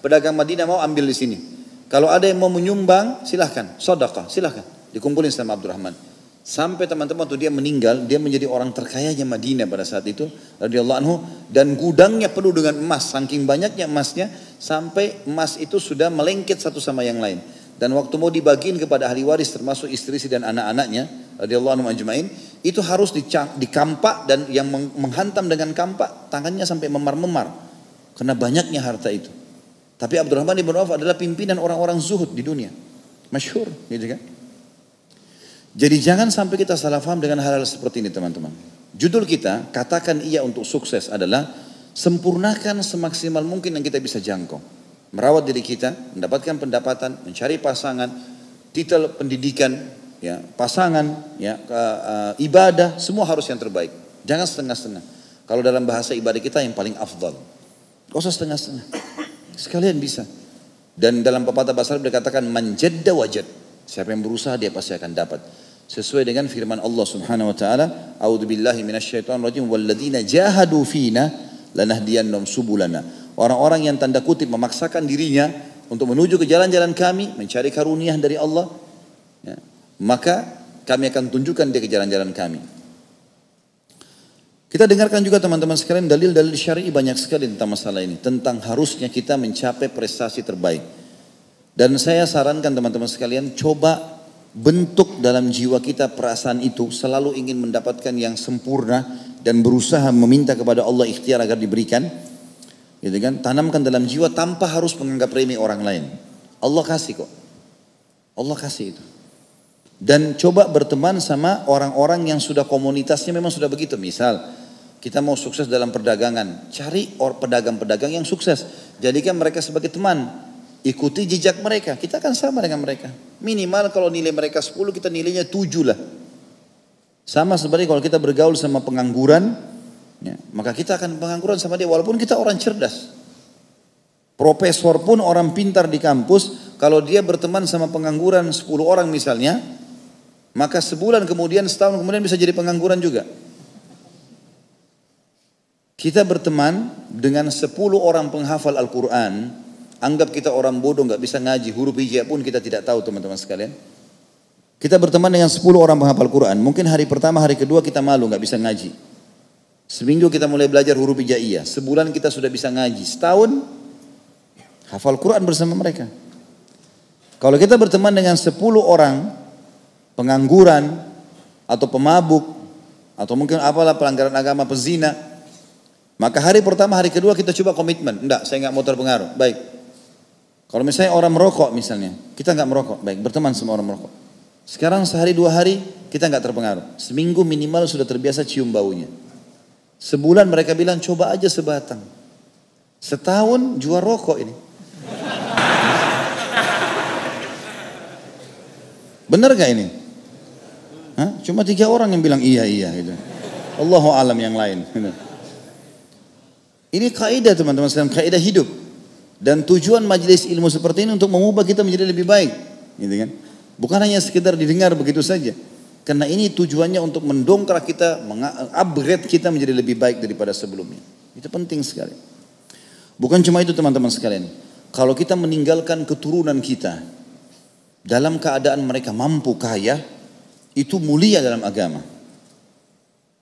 A: pedagang Madinah mau ambil di sini. Kalau ada yang mau menyumbang, silahkan. Sedekah, silahkan. Dikumpulin sama Abdurrahman. Sampai teman-teman waktu dia meninggal, dia menjadi orang terkayanya Madinah pada saat itu. Radhiyallahu anhu. Dan gudangnya penuh dengan emas. Saking banyaknya emasnya, sampai emas itu sudah melengket satu sama yang lain. Dan waktu mau dibagiin kepada ahli waris termasuk istri dan anak-anaknya radhiyallahu anhum ajmain, itu harus dikampak, dan yang menghantam dengan kampak tangannya sampai memar-memar karena banyaknya harta itu. Tapi Abdurrahman ibn Auf adalah pimpinan orang-orang zuhud di dunia. Masyhur, gitu kan? Jadi jangan sampai kita salah paham dengan hal-hal seperti ini teman-teman. Judul kita, katakan iya untuk sukses adalah sempurnakan semaksimal mungkin yang kita bisa jangkau. Merawat diri kita, mendapatkan pendapatan, mencari pasangan, titel pendidikan, ya, pasangan, ya, ibadah, semua harus yang terbaik. Jangan setengah-setengah. Kalau dalam bahasa ibadah kita yang paling afdal. Gak usah setengah-setengah. Sekalian bisa. Dan dalam pepatah bahasa Arab dikatakan manjadda wajad. Siapa yang berusaha dia pasti akan dapat. Sesuai dengan firman Allah Subhanahu wa taala, "A'udzubillahi minasyaitonirrajim walladzina jahadu fina lanahdiyannahum subulana." Orang-orang yang tanda kutip memaksakan dirinya untuk menuju ke jalan-jalan kami, mencari karunia dari Allah, ya, maka kami akan tunjukkan dia ke jalan-jalan kami. Kita dengarkan juga teman-teman sekalian dalil-dalil syar'i banyak sekali tentang masalah ini. Tentang harusnya kita mencapai prestasi terbaik. Dan saya sarankan teman-teman sekalian coba bentuk dalam jiwa kita perasaan itu. Selalu ingin mendapatkan yang sempurna dan berusaha meminta kepada Allah ikhtiar agar diberikan. Gitu kan? Tanamkan dalam jiwa tanpa harus menganggap remeh orang lain. Allah kasih kok. Allah kasih itu. Dan coba berteman sama orang-orang yang sudah komunitasnya memang sudah begitu. Misal kita mau sukses dalam perdagangan, cari pedagang-pedagang yang sukses. Jadikan mereka sebagai teman. Ikuti jejak mereka. Kita akan sama dengan mereka. Minimal kalau nilai mereka 10 kita nilainya 7 lah. Sama seperti kalau kita bergaul sama pengangguran, ya, maka kita akan pengangguran sama dia walaupun kita orang cerdas. Profesor pun orang pintar di kampus, kalau dia berteman sama pengangguran 10 orang misalnya, maka sebulan kemudian, setahun kemudian bisa jadi pengangguran juga. Kita berteman dengan 10 orang penghafal Al-Quran, anggap kita orang bodoh gak bisa ngaji, huruf hijab pun kita tidak tahu teman-teman sekalian. Kita berteman dengan 10 orang penghafal Quran, mungkin hari pertama, hari kedua kita malu gak bisa ngaji. Seminggu kita mulai belajar huruf hijaiyah, sebulan kita sudah bisa ngaji, setahun hafal Quran bersama mereka. Kalau kita berteman dengan 10 orang pengangguran atau pemabuk atau mungkin apalah pelanggaran agama, pezina, maka hari pertama, hari kedua kita coba komitmen, enggak, saya enggak mau terpengaruh, baik. Kalau misalnya orang merokok misalnya, kita enggak merokok, baik, berteman sama orang merokok. Sekarang sehari 2 hari kita enggak terpengaruh, seminggu minimal sudah terbiasa cium baunya. Sebulan mereka bilang coba aja sebatang, setahun jual rokok ini. Benar gak ini? Hah? Cuma 3 orang yang bilang iya gitu. Allahu alam yang lain. Ini kaidah teman-teman sekalian, kaidah hidup. Dan tujuan majelis ilmu seperti ini untuk mengubah kita menjadi lebih baik, gitu kan? Bukan hanya sekedar didengar begitu saja. Karena ini tujuannya untuk mendongkrak kita, upgrade kita menjadi lebih baik daripada sebelumnya. Itu penting sekali. Bukan cuma itu teman-teman sekalian. Kalau kita meninggalkan keturunan kita dalam keadaan mereka mampu kaya, itu mulia dalam agama.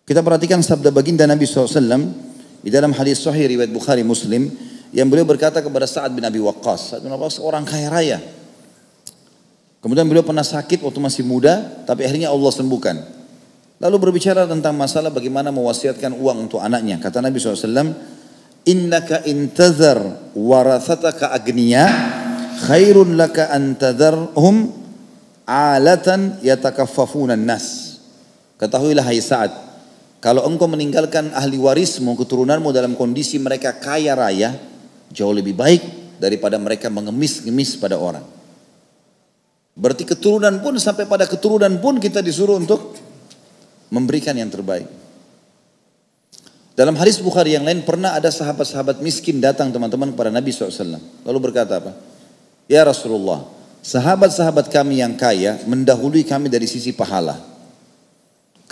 A: Kita perhatikan sabda baginda Nabi SAW di dalam hadis sahih riwayat Bukhari Muslim, yang beliau berkata kepada Sa'ad bin Abi Waqqas. Sa'ad bin Abi Waqqas orang kaya raya. Kemudian beliau pernah sakit waktu masih muda, tapi akhirnya Allah sembuhkan. Lalu berbicara tentang masalah bagaimana mewasiatkan uang untuk anaknya. Kata Nabi SAW, innaka intazar warathataka agniya khairun laka antadharhum alatan yatakaffafunan nas. Ketahuilah hai Sa'ad, kalau engkau meninggalkan ahli warismu, keturunanmu dalam kondisi mereka kaya raya, jauh lebih baik daripada mereka mengemis-ngemis pada orang. Berarti keturunan pun, sampai pada keturunan pun kita disuruh untuk memberikan yang terbaik. Dalam hadis Bukhari yang lain, pernah ada sahabat-sahabat miskin datang teman-teman kepada Nabi SAW. Lalu berkata apa? Ya Rasulullah, sahabat-sahabat kami yang kaya mendahului kami dari sisi pahala.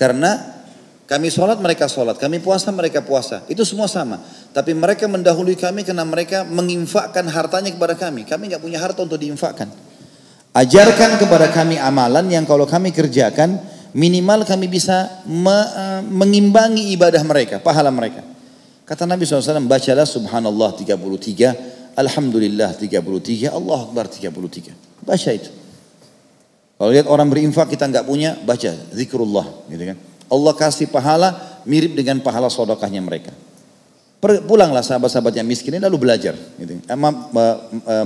A: Karena kami sholat, mereka sholat. Kami puasa, mereka puasa. Itu semua sama. Tapi mereka mendahului kami karena mereka menginfakkan hartanya kepada kami. Kami gak punya harta untuk diinfakkan. Ajarkan kepada kami amalan yang kalau kami kerjakan, minimal kami bisa mengimbangi ibadah mereka, pahala mereka. Kata Nabi SAW, bacalah subhanallah 33, alhamdulillah 33, Allah Akbar 33. Baca itu. Kalau lihat orang berinfak kita nggak punya, baca zikrullah, gitu kan. Allah kasih pahala mirip dengan pahala sedekahnya mereka. Pulanglah sahabat-sahabat yang miskin ini lalu belajar. Gitu.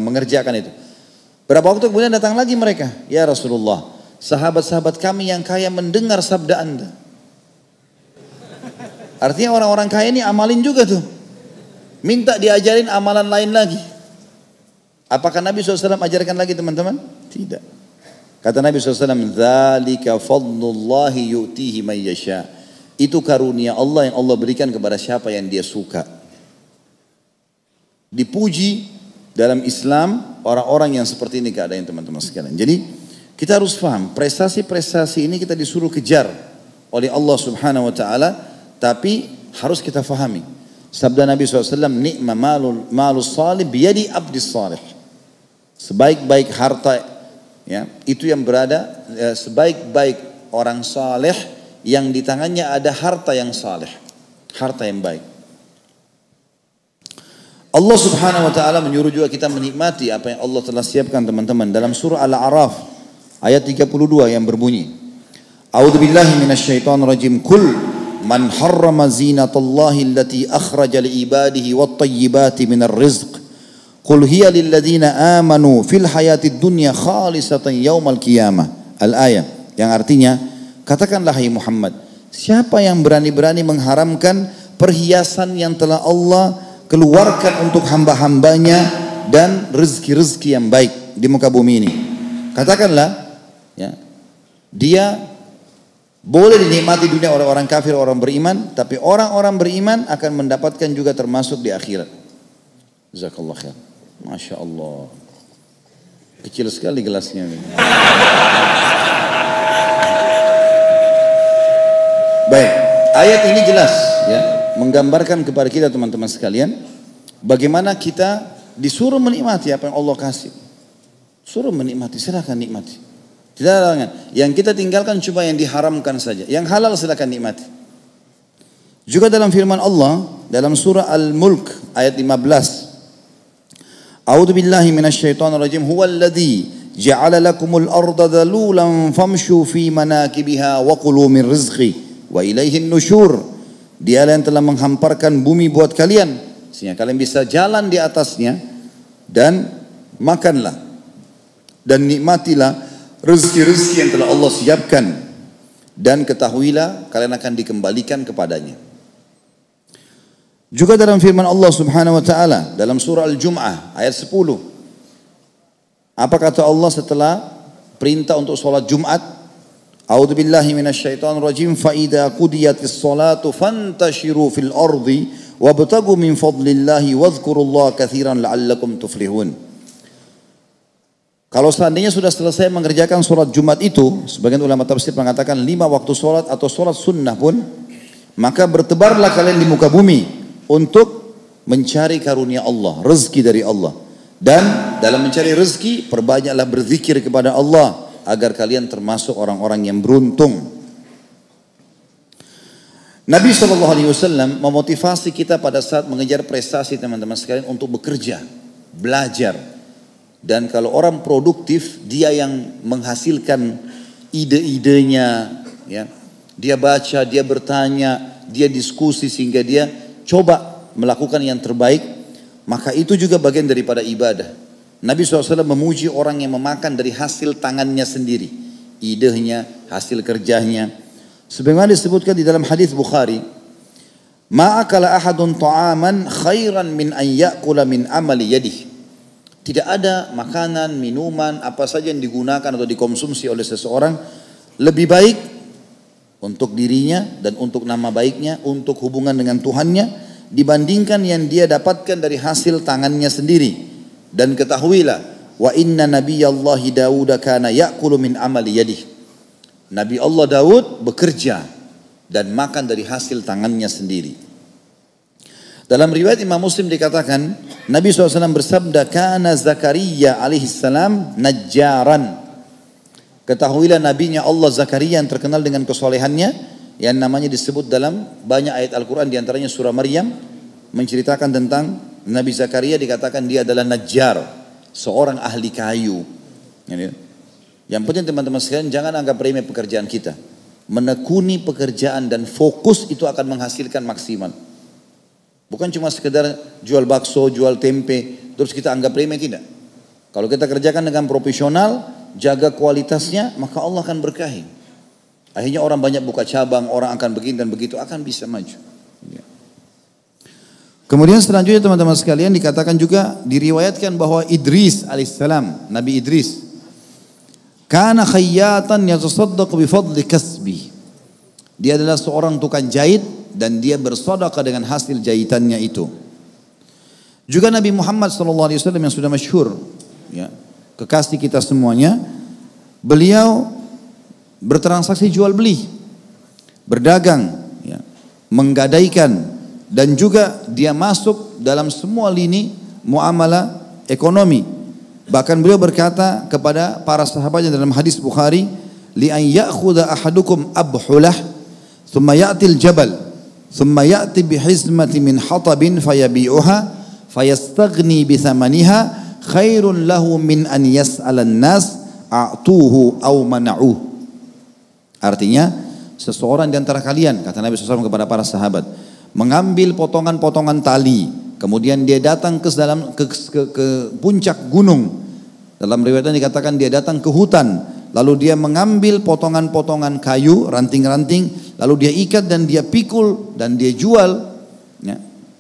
A: Mengerjakan itu. Berapa waktu kemudian datang lagi mereka. Ya Rasulullah, sahabat-sahabat kami yang kaya mendengar sabda Anda. Artinya orang-orang kaya ini amalin juga tuh. Minta diajarin amalan lain lagi. Apakah Nabi SAW ajarkan lagi teman-teman? Tidak. Kata Nabi SAW, "Dzalika fadlullahi yu'tihi man yasha." Itu karunia Allah yang Allah berikan kepada siapa yang dia suka. Dipuji dalam Islam orang-orang yang seperti ini keadaan teman-teman sekalian. Jadi kita harus paham, prestasi-prestasi ini kita disuruh kejar oleh Allah Subhanahu wa taala, tapi harus kita fahami. Sabda Nabi SAW, "Ni'ma malus salih biyadi abdis salih." Sebaik-baik harta, ya, itu yang berada, sebaik-baik orang saleh yang di tangannya ada harta yang saleh, harta yang baik. Allah Subhanahu wa taala menyuruh juga kita menikmati apa yang Allah telah siapkan teman-teman dalam surah Al-A'raf ayat 32 yang berbunyi, "A'udzubillahi minasyaitonirrajim. Qul man harrama zinatallahi allati akhraja liibadihi wattayyibati minar rizq. Qul hiya lilladzina amanu fil hayatid dunya khalisatan yaumal qiyamah." Al-ayat yang artinya, katakanlah hai Muhammad, siapa yang berani-berani mengharamkan perhiasan yang telah Allah keluarkan untuk hamba-hambanya dan rezeki-rezeki yang baik di muka bumi ini. Katakanlah, ya, dia boleh dinikmati dunia orang-orang kafir, orang beriman, tapi orang-orang beriman akan mendapatkan juga termasuk di akhirat. Jazakallah khair. Masya Allah. Kecil sekali gelasnya. Baik, ayat ini jelas ya, menggambarkan kepada kita teman-teman sekalian bagaimana kita disuruh menikmati apa yang Allah kasih. Suruh menikmati, silakan nikmati. Tidak ada larangan. Yang kita tinggalkan cuma yang diharamkan saja. Yang halal silakan nikmati. Juga dalam firman Allah dalam surah Al-Mulk ayat 15. A'udzu billahi minasyaitonir rajim. Huwallazi ja'ala lakumul arda dhalulan famshu fi manakibiha wa kulu min rizqi wa ilaihin nusyur. Dialah yang telah menghamparkan bumi buat kalian sehingga kalian bisa jalan di atasnya, dan makanlah dan nikmatilah rezeki-rezeki yang telah Allah siapkan, dan ketahuilah kalian akan dikembalikan kepadanya. Juga dalam firman Allah Subhanahu wa taala dalam surah Al-Jum'ah ayat 10. Apa kata Allah setelah perintah untuk sholat Jumat? A'udzu billahi minasyaitonir rajim. Fa idza qudiyatis shalatu fantashiru fil ardi wabtagu min fadlillahi wadhkurullaha katsiran la'allakum tuflihun. Kalau seandainya sudah selesai mengerjakan sholat Jumat itu, sebagian ulama tafsir mengatakan 5 waktu sholat atau sholat sunnah pun, maka bertebarlah kalian di muka bumi untuk mencari karunia Allah, rezeki dari Allah. Dan dalam mencari rezeki, perbanyaklah berzikir kepada Allah agar kalian termasuk orang-orang yang beruntung. Nabi SAW memotivasi kita pada saat mengejar prestasi teman-teman sekalian untuk bekerja, belajar. Dan kalau orang produktif, dia yang menghasilkan ide-idenya, ya. Dia baca, dia bertanya, dia diskusi sehingga dia coba melakukan yang terbaik, maka itu juga bagian daripada ibadah. Nabi SAW memuji orang yang memakan dari hasil tangannya sendiri, idenya, hasil kerjanya. Sebagaimana disebutkan di dalam hadis Bukhari, "Ma'akala ahadun ta'aman khairan min an ya'kula min amali yadihi." Tidak ada makanan, minuman, apa saja yang digunakan atau dikonsumsi oleh seseorang lebih baik untuk dirinya dan untuk nama baiknya, untuk hubungan dengan Tuhannya, dibandingkan yang dia dapatkan dari hasil tangannya sendiri. Dan ketahuilah, wa inna nabiyallahi Dawud kana ya'kulu min amali yadihi. Nabi Allah Daud bekerja dan makan dari hasil tangannya sendiri. Dalam riwayat Imam Muslim dikatakan, Nabi SAW bersabda, kana Zakaria alaihissalam najjaran. Ketahuilah nabinya Allah Zakaria yang terkenal dengan kesolehannya, yang namanya disebut dalam banyak ayat Al-Quran, diantaranya surah Maryam, menceritakan tentang Nabi Zakaria, dikatakan dia adalah najjar, seorang ahli kayu. Yang penting teman-teman sekalian, jangan anggap remeh pekerjaan kita. Menekuni pekerjaan dan fokus itu akan menghasilkan maksimal. Bukan cuma sekedar jual bakso, jual tempe, terus kita anggap remeh, tidak. Kalau kita kerjakan dengan profesional, jaga kualitasnya, maka Allah akan berkahi. Akhirnya orang banyak buka cabang, orang akan begini dan begitu, akan bisa maju. Kemudian selanjutnya teman-teman sekalian dikatakan juga, diriwayatkan bahwa Idris alaihissalam, Nabi Idris, kana khayyatan yatasaddaq bi fadli kasbi. Dia adalah seorang tukang jahit dan dia bersedekah dengan hasil jahitannya itu. Juga Nabi Muhammad SAW yang sudah masyhur, ya, kekasih kita semuanya, beliau bertransaksi jual beli, berdagang, ya, menggadaikan, dan juga dia masuk dalam semua lini muamalah ekonomi. Bahkan beliau berkata kepada para sahabatnya dalam hadis Bukhari, li an ya'khudha ahadukum abhulah thumma ya'til jabal thumma ya'ti bihizmati min hatabin fayabi'uha fayastaghni bithamaniha khairun lahu min an yas'alan nas a'tuhu aw mana'uh. Artinya, seseorang di antara kalian, kata Nabi SAW kepada para sahabat, mengambil potongan-potongan tali, kemudian dia datang ke puncak gunung. Dalam riwayat dikatakan dia datang ke hutan, lalu dia mengambil potongan-potongan kayu, ranting-ranting, lalu dia ikat dan dia pikul dan dia jual, ya.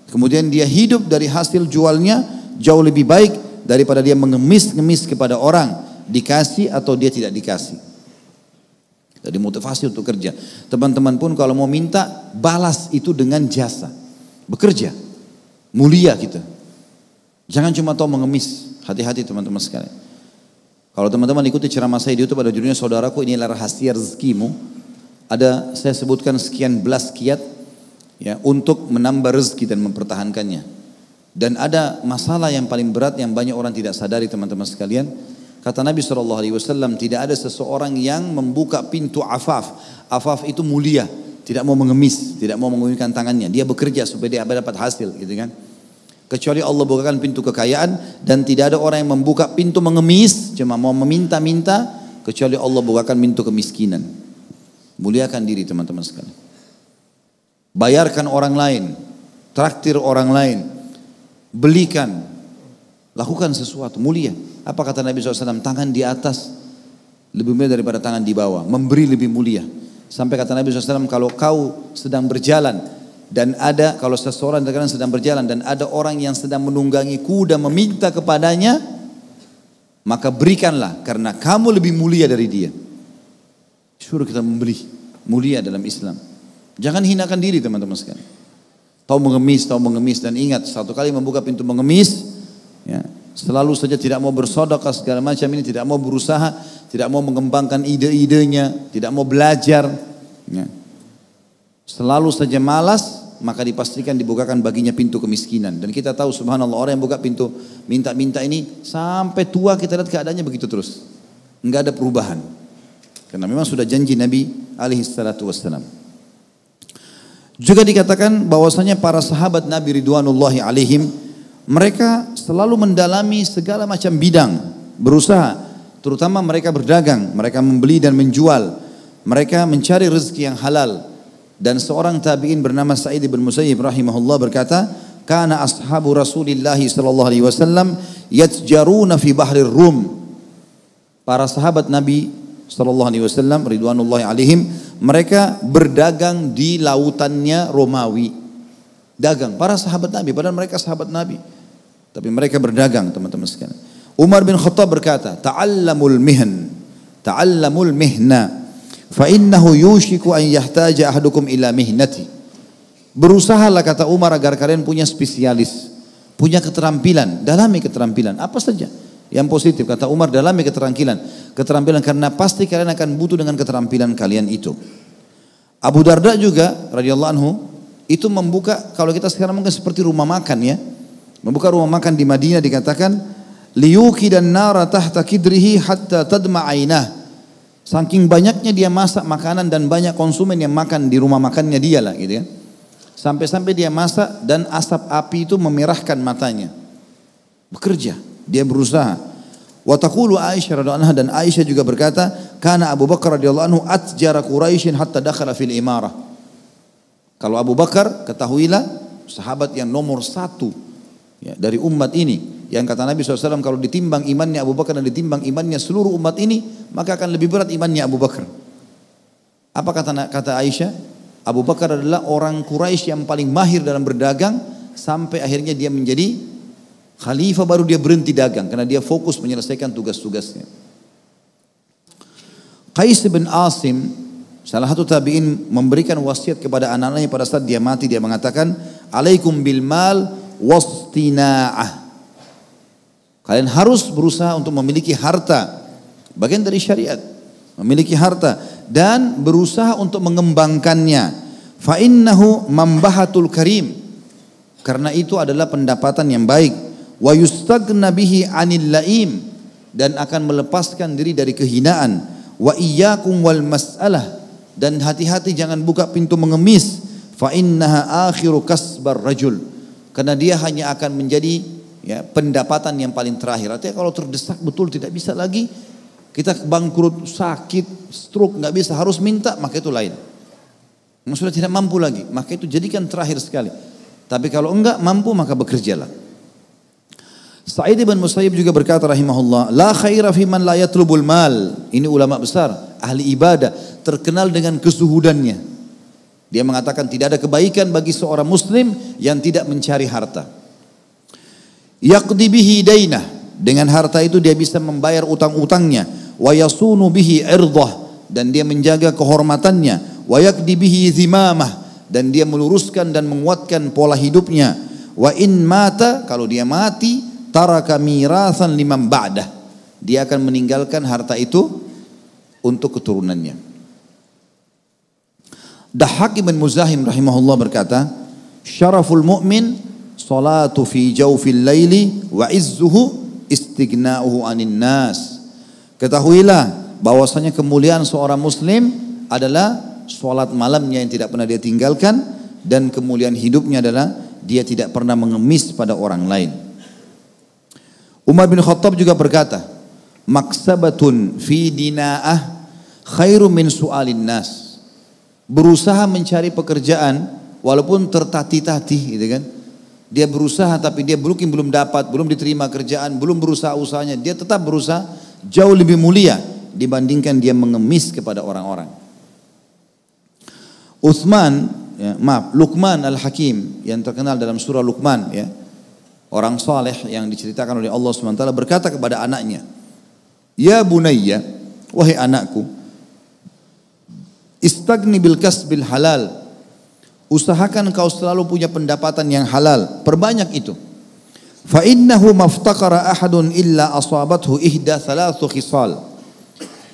A: Kemudian dia hidup dari hasil jualnya jauh lebih baik daripada dia mengemis-ngemis kepada orang, dikasih atau dia tidak dikasih. Jadi motivasi untuk kerja. Teman-teman pun kalau mau minta, balas itu dengan jasa. Bekerja. Mulia kita. Jangan cuma tahu mengemis. Hati-hati teman-teman sekalian. Kalau teman-teman ikuti ceramah saya di YouTube, pada judulnya Saudaraku Inilah Rahasia Rezekimu. Ada, saya sebutkan sekian belas kiat, ya, untuk menambah rezeki dan mempertahankannya. Dan ada masalah yang paling berat yang banyak orang tidak sadari teman-teman sekalian. Kata Nabi SAW, tidak ada seseorang yang membuka pintu afaf. Afaf itu mulia, tidak mau mengemis, tidak mau menggunakan tangannya. Dia bekerja supaya dia dapat hasil, gitu kan. Kecuali Allah bukakan pintu kekayaan, dan tidak ada orang yang membuka pintu mengemis, cuma mau meminta-minta, kecuali Allah bukakan pintu kemiskinan. Muliakan diri teman-teman sekalian. Bayarkan orang lain, traktir orang lain, belikan, lakukan sesuatu, mulia. Apa kata Nabi SAW? Tangan di atas lebih mulia daripada tangan di bawah. Memberi lebih mulia. Sampai kata Nabi SAW, kalau kau sedang berjalan dan ada, kalau seseorang sedang berjalan dan ada orang yang sedang menunggangi kuda meminta kepadanya, maka berikanlah karena kamu lebih mulia dari dia. Suruh kita memberi, mulia dalam Islam. Jangan hinakan diri teman-teman sekalian. Tahu mengemis dan ingat, satu kali membuka pintu mengemis, ya, selalu saja tidak mau bersedekah segala macam ini, tidak mau berusaha, tidak mau mengembangkan ide-idenya, tidak mau belajar, ya. Selalu saja malas, maka dipastikan dibukakan baginya pintu kemiskinan. Dan kita tahu subhanallah, orang yang buka pintu minta-minta ini sampai tua kita lihat keadaannya begitu terus, enggak ada perubahan. Karena memang sudah janji Nabi alaihi salatu wassalam. Juga dikatakan bahwasanya para sahabat Nabi ridwanullahi alaihim, mereka selalu mendalami segala macam bidang, berusaha, terutama mereka berdagang, mereka membeli dan menjual, mereka mencari rezeki yang halal. Dan seorang tabi'in bernama Sa'id bin Musayyib rahimahullah berkata, kana ashabu Rasulillah sallallahu alaihi wasallam yatjaruna fi bahrir Rum. Para sahabat Nabi sallallahu alaihi wasallam ridwanullahi alaihim, mereka berdagang di lautannya Romawi. Dagang, para sahabat Nabi, padahal mereka sahabat Nabi, tapi mereka berdagang teman-teman sekalian. Umar bin Khattab berkata, ta'allamul mihna, fa innahu yushiku an yahtaja ahadukum ila mihnati. Berusahalah kata Umar agar kalian punya spesialis, punya keterampilan, dalami keterampilan apa saja yang positif. Kata Umar, dalami keterampilan karena pasti kalian akan butuh dengan keterampilan kalian itu. Abu Darda juga radhiyallahu anhu itu membuka, kalau kita sekarang mungkin seperti rumah makan, ya, membuka rumah makan di Madinah. Dikatakan liyuki dan nara tahta kidrihi hatta tadma ainah. Saking banyaknya dia masak makanan dan banyak konsumen yang makan di rumah makannya dia lah, gitu ya. Sampai-sampai dia masak dan asap api itu memerahkan matanya. Bekerja, dia berusaha. Wa taqulu Aisyah radhiyallahu anha, dan Aisyah juga berkata, kana Abu Bakar radhiyallahu anhu atjara Quraisyin hatta dakhala fil imarah. Kalau Abu Bakar, ketahuilah, sahabat yang nomor satu ya, dari umat ini. Yang kata Nabi SAW, kalau ditimbang imannya Abu Bakar dan ditimbang imannya seluruh umat ini, maka akan lebih berat imannya Abu Bakar. Apa kata Aisyah? Abu Bakar adalah orang Quraisy yang paling mahir dalam berdagang, sampai akhirnya dia menjadi khalifah, baru dia berhenti dagang karena dia fokus menyelesaikan tugas-tugasnya. Qais bin Asim, salah satu tabi'in, memberikan wasiat kepada anak-anaknya pada saat dia mati. Dia mengatakan, alaikum bil mal wastina'ah. Kalian harus berusaha untuk memiliki harta. Bagian dari syariat. Memiliki harta. Dan berusaha untuk mengembangkannya. Fa innahu mambahatul karim. Karena itu adalah pendapatan yang baik. Wa yustagna bihi anil laim. Dan akan melepaskan diri dari kehinaan. Wa iyyakum wal mas'alah. Dan hati-hati jangan buka pintu mengemis. Fa innaha akhiru kasbar rajul. Karena dia hanya akan menjadi ya, pendapatan yang paling terakhir. Artinya kalau terdesak betul tidak bisa lagi, kita bangkrut, sakit, stroke, nggak bisa, harus minta, maka itu lain. Yang sudah tidak mampu lagi, maka itu jadikan terakhir sekali. Tapi kalau enggak mampu, maka bekerjalah. Sa'id bin Musayyib juga berkata rahimahullah, la khaira fi man la yatlubul mal. Ini ulama besar, ahli ibadah, terkenal dengan kezuhudannya. Dia mengatakan tidak ada kebaikan bagi seorang muslim yang tidak mencari harta. Yaqdi bihi dainah, dengan harta itu dia bisa membayar utang-utangnya. Wa yasunu bihi irdah, dan dia menjaga kehormatannya. Wa yaqdi bihi zimamah, dan dia meluruskan dan menguatkan pola hidupnya. Wa in mata, kalau dia mati, taraka mirathan liman ba'dah, dia akan meninggalkan harta itu untuk keturunannya. Dahhak bin Muzahim rahimahullah berkata, syaraful mu'min salatu fi jawfil laili wa izzuhu istighna'uhu anin nas. Ketahuilah bahwasanya kemuliaan seorang muslim adalah salat malamnya yang tidak pernah dia tinggalkan, dan kemuliaan hidupnya adalah dia tidak pernah mengemis pada orang lain. Umar bin Khattab juga berkata, maksabatun fi dina'ah khairum min su'alin nas. Berusaha mencari pekerjaan walaupun tertatih-tatih gitu kan. Dia berusaha tapi dia mungkin belum dapat, belum diterima kerjaan, belum berusaha usahanya, dia tetap berusaha, jauh lebih mulia dibandingkan dia mengemis kepada orang-orang. Luqman al-Hakim yang terkenal dalam surah Luqman ya. Orang saleh yang diceritakan oleh Allah SWT berkata kepada anaknya, ya bunayya, wahai anakku, istagni bil kasbil halal. Usahakan kau selalu punya pendapatan yang halal, perbanyak itu. Fa innahu maftaqara ahadun illa asabathu ihda thalathu khisal.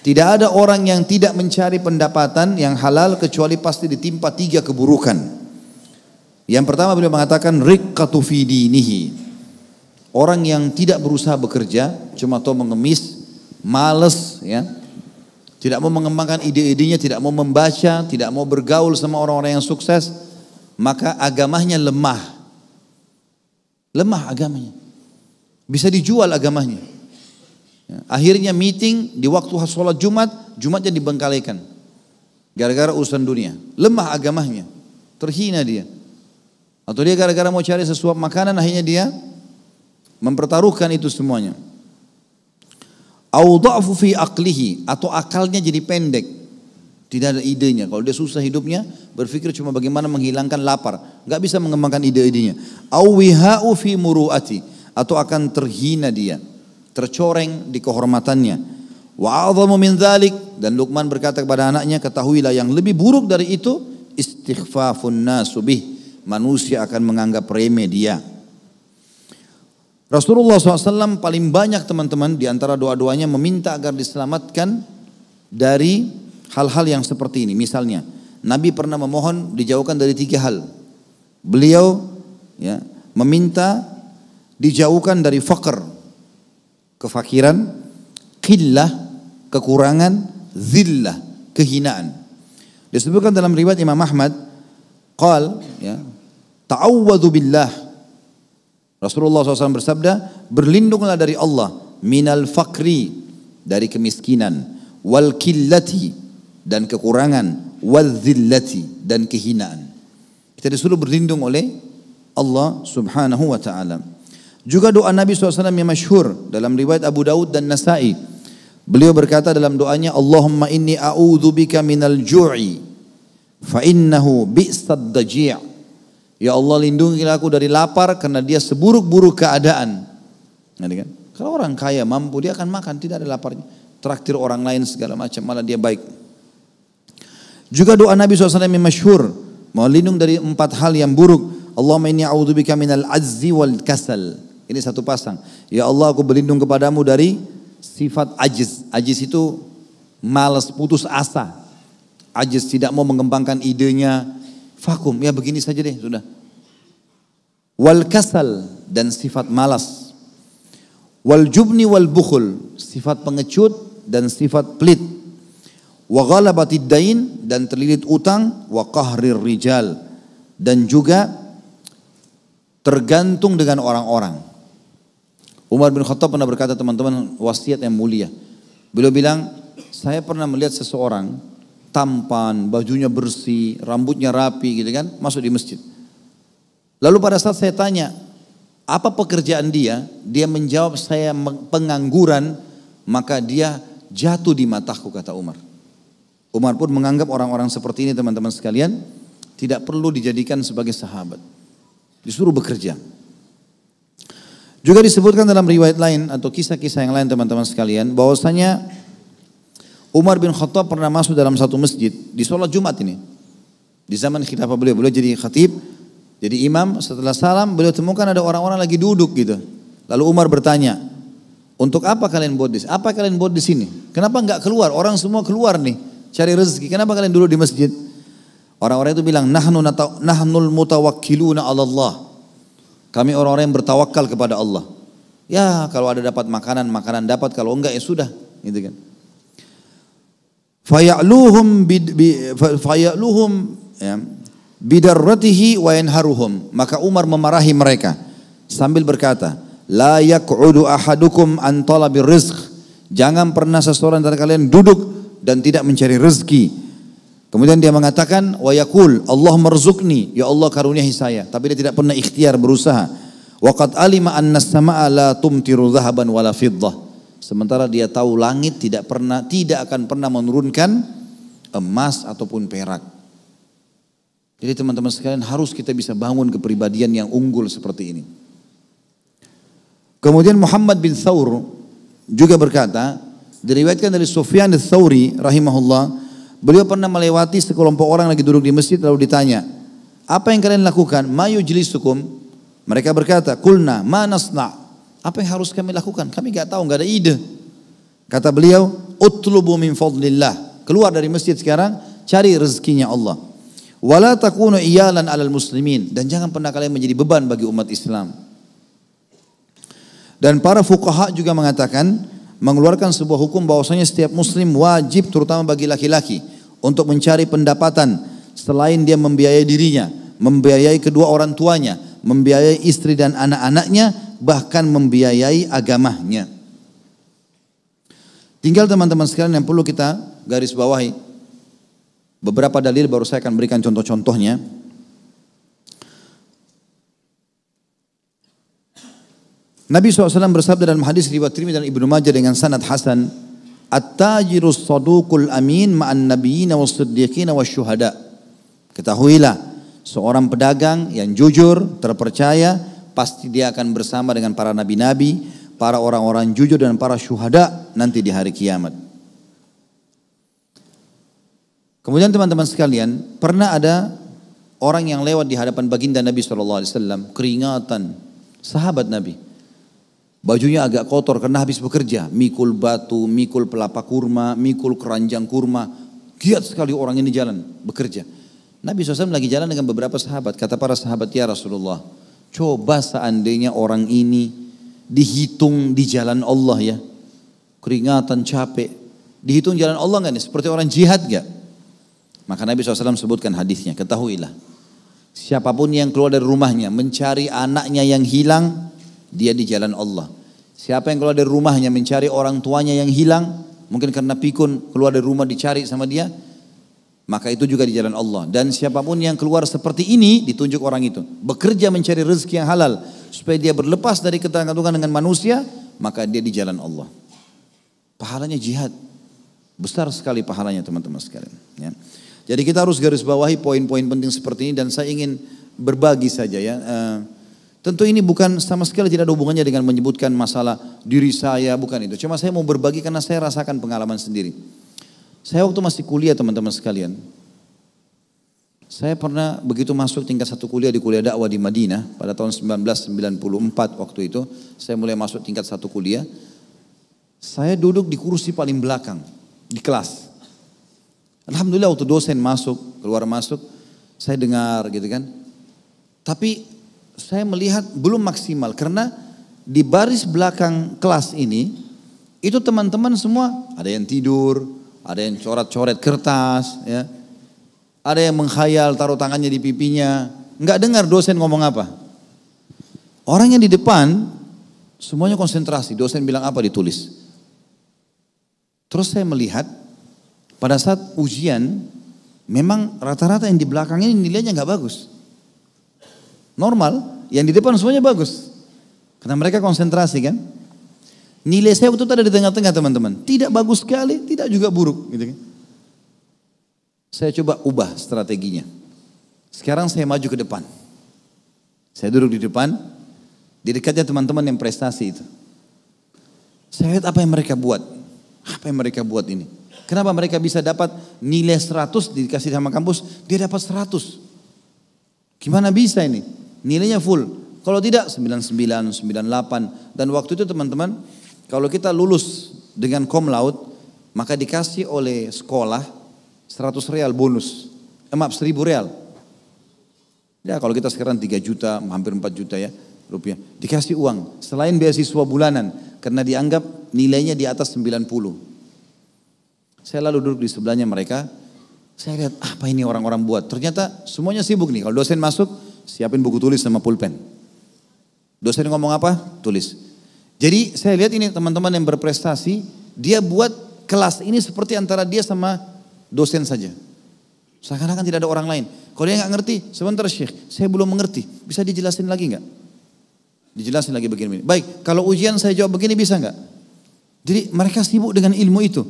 A: Tidak ada orang yang tidak mencari pendapatan yang halal kecuali pasti ditimpa 3 keburukan. Yang pertama beliau mengatakan riqqatu fi dinihi. Orang yang tidak berusaha bekerja, cuma tahu mengemis, malas ya. Tidak mau mengembangkan ide-idenya, tidak mau membaca, tidak mau bergaul sama orang-orang yang sukses, maka agamanya lemah. Lemah agamanya. Bisa dijual agamanya. Akhirnya meeting di waktu sholat Jumat, Jumatnya dibengkalikan. Gara-gara urusan dunia. Lemah agamanya. Terhina dia. Atau dia gara-gara mau cari sesuap makanan, akhirnya dia mempertaruhkan itu semuanya. Au dha'fu fi aqlihi, atau akalnya jadi pendek. Tidak ada idenya. Kalau dia susah hidupnya, berpikir cuma bagaimana menghilangkan lapar. Enggak bisa mengembangkan ide-idenya. Au wiha'u fi muru'ati, atau akan terhina dia, tercoreng di kehormatannya. Wa a'dhamu min dzalik, dan Luqman berkata kepada anaknya, ketahuilah yang lebih buruk dari itu, istighfafun nasu bih, manusia akan menganggap remeh dia. Rasulullah SAW paling banyak teman-teman di antara doa-doanya meminta agar diselamatkan dari hal-hal yang seperti ini. Misalnya, Nabi pernah memohon dijauhkan dari 3 hal. Beliau ya, meminta dijauhkan dari faqr, kefakiran, qillah, kekurangan, zillah, kehinaan. Disebutkan dalam riwayat Imam Ahmad, qal ya, ta'awwadhu billah. Rasulullah SAW bersabda, berlindunglah dari Allah, minal fakri, dari kemiskinan, wal killati, dan kekurangan, wal zillati, dan kehinaan. Kita disuruh berlindung oleh Allah subhanahu wa ta'ala. Juga doa Nabi SAW yang masyhur dalam riwayat Abu Daud dan Nasa'i. Beliau berkata dalam doanya, Allahumma inni a'udzubika minal ju'i fa innahu bi'sad daji'. Ya Allah, lindungilah aku dari lapar karena dia seburuk-buruk keadaan. Kan? Kalau orang kaya mampu, dia akan makan, tidak ada laparnya. Traktir orang lain segala macam, malah dia baik. Juga doa Nabi SAW yang masyhur, mau lindung dari 4 hal yang buruk. Allahumma inni a'udzubika minal azzi wal kasal. Ini satu pasang. Ya Allah, aku berlindung kepadamu dari sifat ajiz. Ajiz itu malas, putus asa. Ajiz, tidak mau mengembangkan idenya. Vakum, ya begini saja deh, sudah. Wal kasal, dan sifat malas. Wal jubni wal bukhul, sifat pengecut dan sifat pelit. Wa ghalabatid dain, dan terlilit utang. Wa qahrir rijal, dan juga tergantung dengan orang-orang. Umar bin Khattab pernah berkata, teman-teman, wasiat yang mulia. Beliau bilang, saya pernah melihat seseorang tampan, bajunya bersih, rambutnya rapi gitu kan, masuk di masjid. Lalu pada saat saya tanya, apa pekerjaan dia? Dia menjawab, saya pengangguran, maka dia jatuh di mataku, kata Umar. Umar pun menganggap orang-orang seperti ini, teman-teman sekalian, tidak perlu dijadikan sebagai sahabat. Disuruh bekerja. Juga disebutkan dalam riwayat lain atau kisah-kisah yang lain, teman-teman sekalian, bahwasanya Umar bin Khattab pernah masuk dalam satu masjid di sholat Jumat ini. Di zaman khilafah beliau jadi khatib, jadi imam. Setelah salam beliau temukan ada orang-orang lagi duduk gitu. Lalu Umar bertanya, untuk apa kalian buat di sini? Apa kalian buat di sini? Kenapa enggak keluar? Orang semua keluar nih cari rezeki. Kenapa kalian duduk di masjid? Orang-orang itu bilang, nahnul mutawakkiluna 'ala Allah. Kami orang-orang yang bertawakal kepada Allah. Ya, kalau ada dapat makanan dapat, kalau enggak ya sudah, gitu kan. Faya'luhum ya, bidarratihi wa yanharuhum. Maka Umar memarahi mereka sambil berkata, la yaq'udu ahadukum an talabir rizq. Jangan pernah seseorang dari kalian duduk dan tidak mencari rezeki. Kemudian dia mengatakan, wa yaqul, Allah marzuqni, ya Allah karuniahi saya. Tapi dia tidak pernah ikhtiar berusaha. Wa qad alima anna as-samaa'a la tumtiru dhahaban wala fiddah. Sementara dia tahu langit tidak akan pernah menurunkan emas ataupun perak. Jadi teman-teman sekalian, harus kita bisa bangun kepribadian yang unggul seperti ini. Kemudian Muhammad bin Thawr juga berkata, diriwayatkan dari Sufyan ats-Tsauri rahimahullah, beliau pernah melewati sekelompok orang lagi duduk di masjid, lalu ditanya, apa yang kalian lakukan? Ma yujlisukum? Mereka berkata, kulna ma nasna'. Apa yang harus kami lakukan? Kami enggak tahu, enggak ada ide. Kata beliau, utlubu min fadlillah. Keluar dari masjid sekarang, cari rezekinya Allah. Wala takunu iyalan 'alal muslimin, dan jangan pernah kalian menjadi beban bagi umat Islam. Dan para fuqaha juga mengatakan, mengeluarkan sebuah hukum bahwasanya setiap muslim wajib, terutama bagi laki-laki, untuk mencari pendapatan selain dia membiayai dirinya, membiayai kedua orang tuanya, membiayai istri dan anak-anaknya, bahkan membiayai agamanya. Tinggal teman-teman sekalian yang perlu kita garis bawahi. Beberapa dalil baru saya akan berikan contoh-contohnya. Nabi SAW bersabda dalam hadis riwayat Tirmidzi dan Ibnu Majah dengan sanad hasan, at-tajirus saduqul amin ma'an nabiyyin was-siddiqin wasyuhada. Ketahuilah, seorang pedagang yang jujur, terpercaya, pasti dia akan bersama dengan para nabi-nabi, para orang-orang jujur dan para syuhada nanti di hari kiamat. Kemudian teman-teman sekalian, pernah ada orang yang lewat di hadapan baginda Nabi SAW, keringatan, sahabat Nabi. Bajunya agak kotor karena habis bekerja, mikul batu, mikul pelapa kurma, mikul keranjang kurma. Giat sekali orang ini jalan, bekerja. Nabi SAW lagi jalan dengan beberapa sahabat. Kata para sahabat, ya Rasulullah, coba seandainya orang ini dihitung di jalan Allah ya. Keringatan, capek. Dihitung jalan Allah gak nih? Seperti orang jihad gak? Maka Nabi SAW sebutkan hadisnya, ketahuilah, siapapun yang keluar dari rumahnya mencari anaknya yang hilang, dia di jalan Allah. Siapa yang keluar dari rumahnya mencari orang tuanya yang hilang, mungkin karena pikun keluar dari rumah dicari sama dia, maka itu juga di jalan Allah. Dan siapapun yang keluar seperti ini ditunjuk orang itu. Bekerja mencari rezeki yang halal supaya dia berlepas dari ketergantungan dengan manusia, maka dia di jalan Allah. Pahalanya jihad. Besar sekali pahalanya teman-teman sekalian. Ya. Jadi kita harus garis bawahi poin-poin penting seperti ini dan saya ingin berbagi saja ya. Tentu ini bukan sama sekali tidak ada hubungannya dengan menyebutkan masalah diri saya, bukan itu. Cuma saya mau berbagi karena saya rasakan pengalaman sendiri. Saya waktu masih kuliah teman-teman sekalian, saya pernah begitu masuk tingkat 1 kuliah di kuliah dakwah di Madinah pada tahun 1994 waktu itu, saya mulai masuk tingkat 1 kuliah, saya duduk di kursi paling belakang di kelas. Alhamdulillah waktu dosen masuk, keluar masuk, saya dengar gitu kan. Tapi saya melihat belum maksimal karena di baris belakang kelas ini, itu teman-teman semua ada yang tidur, ada yang coret-coret kertas, ya. Ada yang menghayal taruh tangannya di pipinya. Enggak dengar dosen ngomong apa. Orang yang di depan semuanya konsentrasi. Dosen bilang apa ditulis. Terus saya melihat pada saat ujian memang rata-rata yang di belakang ini nilainya enggak bagus. Normal, yang di depan semuanya bagus. Karena mereka konsentrasi kan. Nilai saya waktu itu ada di tengah-tengah teman-teman. Tidak bagus sekali, tidak juga buruk. Gitu kan. Saya coba ubah strateginya. Sekarang saya maju ke depan. Saya duduk di depan, di dekatnya teman-teman yang prestasi itu. Saya lihat apa yang mereka buat. Apa yang mereka buat ini. Kenapa mereka bisa dapat nilai 100 dikasih sama kampus, dia dapat 100. Gimana bisa ini? Nilainya full. Kalau tidak 99, 98. Dan waktu itu teman-teman, kalau kita lulus dengan cum laude, maka dikasih oleh sekolah 100 real bonus. Maaf 1000 real. Ya kalau kita sekarang 3 juta, hampir 4 juta ya rupiah. Dikasih uang. Selain beasiswa bulanan. Karena dianggap nilainya di atas 90. Saya lalu duduk di sebelahnya mereka. Saya lihat apa ini orang-orang buat. Ternyata semuanya sibuk nih. Kalau dosen masuk, siapin buku tulis sama pulpen. Dosen ngomong apa? Tulis. Jadi saya lihat ini teman-teman yang berprestasi, dia buat kelas ini seperti antara dia sama dosen saja. Seakan-akan tidak ada orang lain. Kalau dia nggak ngerti, sebentar Syekh, saya belum mengerti. Bisa dijelasin lagi nggak? Dijelasin lagi begini. Baik, kalau ujian saya jawab begini bisa nggak? Jadi mereka sibuk dengan ilmu itu.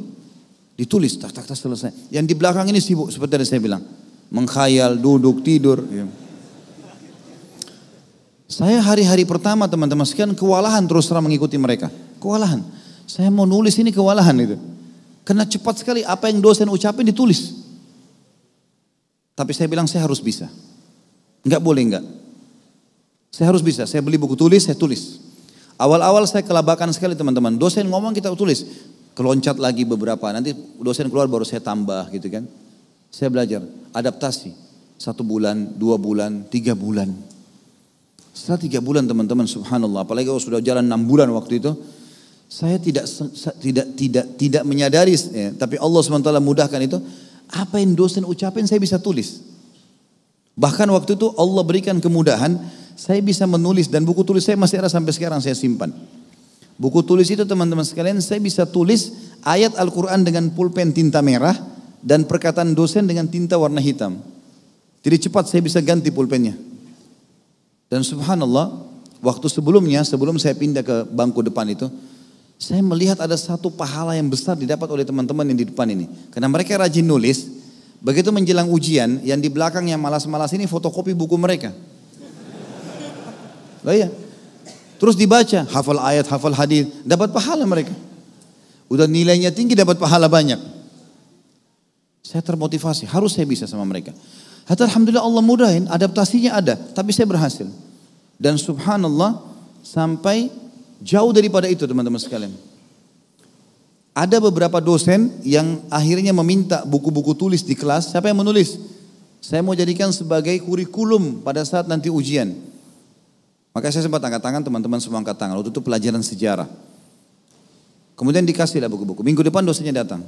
A: Ditulis, tak selesai. Yang di belakang ini sibuk, seperti yang saya bilang. Menghayal, duduk, tidur. Ya. Saya hari-hari pertama teman-teman sekian kewalahan terus terang mengikuti mereka. Kewalahan. Saya mau nulis ini kewalahan itu. Karena cepat sekali apa yang dosen ucapin ditulis. Tapi saya bilang saya harus bisa. Enggak boleh enggak. Saya harus bisa. Saya beli buku tulis, saya tulis. Awal-awal saya kelabakan sekali teman-teman. Dosen ngomong kita tulis. Keloncat lagi beberapa. Nanti dosen keluar baru saya tambah gitu kan. Saya belajar. Adaptasi. 1 bulan, 2 bulan, 3 bulan. Setelah 3 bulan teman-teman subhanallah, apalagi kalau sudah jalan 6 bulan waktu itu, saya tidak menyadari, ya, tapi Allah SWT mudahkan itu, apa yang dosen ucapin saya bisa tulis. Bahkan waktu itu Allah berikan kemudahan, saya bisa menulis dan buku tulis saya masih ada sampai sekarang saya simpan. Buku tulis itu teman-teman sekalian, saya bisa tulis ayat Al-Quran dengan pulpen tinta merah dan perkataan dosen dengan tinta warna hitam. Jadi cepat saya bisa ganti pulpennya. Dan subhanallah, waktu sebelumnya, sebelum saya pindah ke bangku depan itu, saya melihat ada satu pahala yang besar didapat oleh teman-teman yang di depan ini. Karena mereka rajin nulis, begitu menjelang ujian, yang di belakang yang malas-malas ini fotokopi buku mereka. Lah iya. Terus dibaca, hafal ayat, hafal hadis, dapat pahala mereka. Udah nilainya tinggi, dapat pahala banyak. Saya termotivasi, harus saya bisa sama mereka. Hatta alhamdulillah Allah mudahin, adaptasinya ada, tapi saya berhasil. Dan subhanallah, sampai jauh daripada itu teman-teman sekalian. Ada beberapa dosen yang akhirnya meminta buku-buku tulis di kelas, siapa yang menulis? Saya mau jadikan sebagai kurikulum pada saat nanti ujian. Maka saya sempat angkat tangan, teman-teman semua angkat tangan. Waktu itu pelajaran sejarah. Kemudian dikasihlah buku-buku. Minggu depan dosennya datang.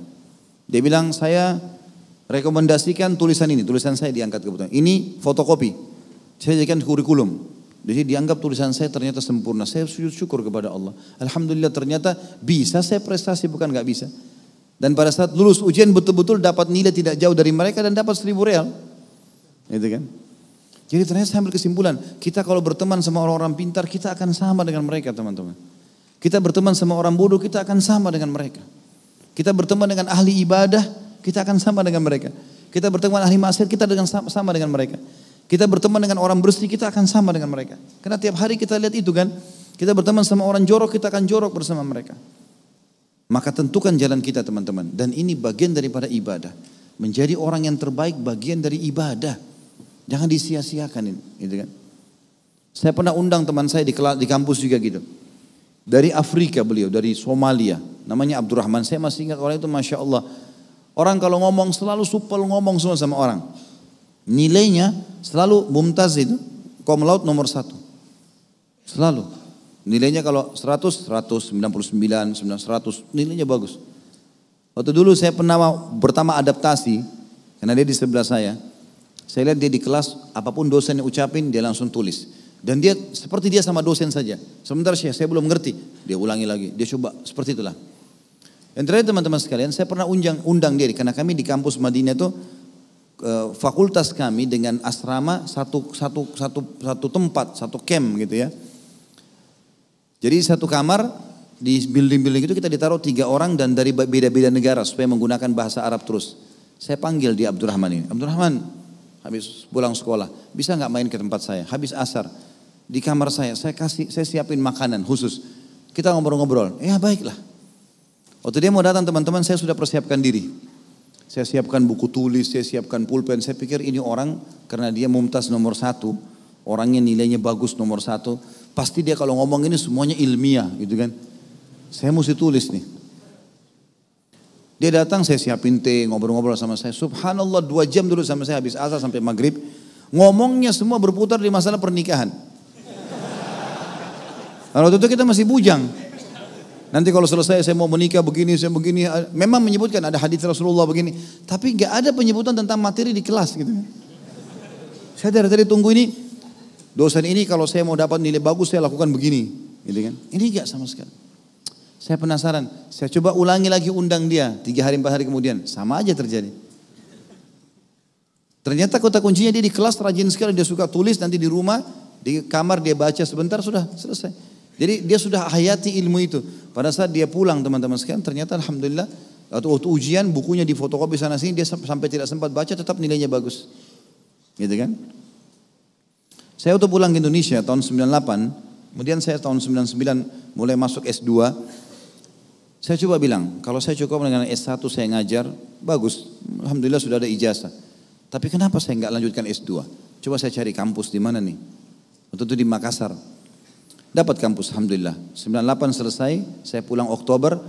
A: Dia bilang, saya rekomendasikan tulisan ini. Tulisan saya diangkat kebetulan. Ini fotokopi. Saya jadikan kurikulum. Jadi dianggap tulisan saya ternyata sempurna. Saya sujud syukur kepada Allah. Alhamdulillah ternyata bisa saya prestasi, bukan gak bisa. Dan pada saat lulus ujian betul-betul dapat nilai tidak jauh dari mereka dan dapat 1.000 real. Gitu kan? Jadi ternyata saya ambil kesimpulan, kita kalau berteman sama orang-orang pintar, kita akan sama dengan mereka teman-teman. Kita berteman sama orang bodoh, kita akan sama dengan mereka. Kita berteman dengan ahli ibadah, kita akan sama dengan mereka. Kita berteman dengan ahli maksiat, kita sama dengan mereka. Kita berteman dengan orang bersih, kita akan sama dengan mereka. Karena tiap hari kita lihat itu kan, kita berteman sama orang jorok, kita akan jorok bersama mereka. Maka tentukan jalan kita teman-teman. Dan ini bagian daripada ibadah. Menjadi orang yang terbaik bagian dari ibadah. Jangan disia-siakan ini. Gitu kan. Saya pernah undang teman saya di kampus juga gitu. Dari Afrika beliau, dari Somalia. Namanya Abdurrahman. Saya masih ingat orang itu Masya Allah. Orang kalau ngomong selalu supel ngomong semua sama orang. Nilainya selalu mumtaz itu. Cum laude nomor 1. Selalu. Nilainya kalau 100, 100, 99, 100, nilainya bagus. Waktu dulu saya pernah pertama adaptasi, karena dia di sebelah saya lihat dia di kelas, apapun dosen yang ucapin, dia langsung tulis. Dan dia seperti dia sama dosen saja. Sebentar saya belum ngerti, dia ulangi lagi, dia coba, seperti itulah. Yang terakhir teman-teman sekalian, saya pernah undang dia, karena kami di kampus Madinah itu, fakultas kami dengan asrama satu tempat, satu camp gitu ya. Jadi satu kamar di building-building itu kita ditaruh 3 orang dan dari beda-beda negara supaya menggunakan bahasa Arab terus. Saya panggil dia Abdurrahman ini. Abdurrahman, habis pulang sekolah, bisa nggak main ke tempat saya? Habis asar di kamar saya siapin makanan khusus. Kita ngobrol-ngobrol. Ya baiklah. Waktu dia mau datang teman-teman, saya sudah persiapkan diri. Saya siapkan buku tulis, saya siapkan pulpen. Saya pikir ini orang karena dia mumtaz nomor 1, orangnya nilainya bagus nomor 1. Pasti dia kalau ngomong ini semuanya ilmiah gitu kan. Saya mesti tulis nih. Dia datang, saya siapin teh, ngobrol-ngobrol sama saya. Subhanallah 2 jam dulu sama saya habis asar sampai maghrib. Ngomongnya semua berputar di masalah pernikahan. Kalau waktu itu kita masih bujang. Nanti kalau selesai saya mau menikah begini, saya begini. Memang menyebutkan ada hadis Rasulullah begini. Tapi gak ada penyebutan tentang materi di kelas gitu. Saya dari tadi tunggu ini. Dosen ini kalau saya mau dapat nilai bagus saya lakukan begini, gitu kan? Ini enggak sama sekali. Saya penasaran, saya coba ulangi lagi undang dia 3 hari 4 hari kemudian, sama aja terjadi. Ternyata kota kuncinya dia di kelas rajin sekali, dia suka tulis nanti di rumah, di kamar dia baca sebentar sudah selesai. Jadi dia sudah hayati ilmu itu. Pada saat dia pulang teman-teman sekalian, ternyata alhamdulillah waktu ujian bukunya difotokopi sana sini dia sampai tidak sempat baca tetap nilainya bagus, gitu kan? Saya waktu pulang ke Indonesia tahun 98, kemudian saya tahun 99 mulai masuk S2. Saya coba bilang, kalau saya cukup dengan S1 saya ngajar, bagus. Alhamdulillah sudah ada ijazah. Tapi kenapa saya nggak lanjutkan S2? Coba saya cari kampus di mana nih? Waktu itu di Makassar. Dapat kampus, alhamdulillah. 98 selesai, saya pulang Oktober.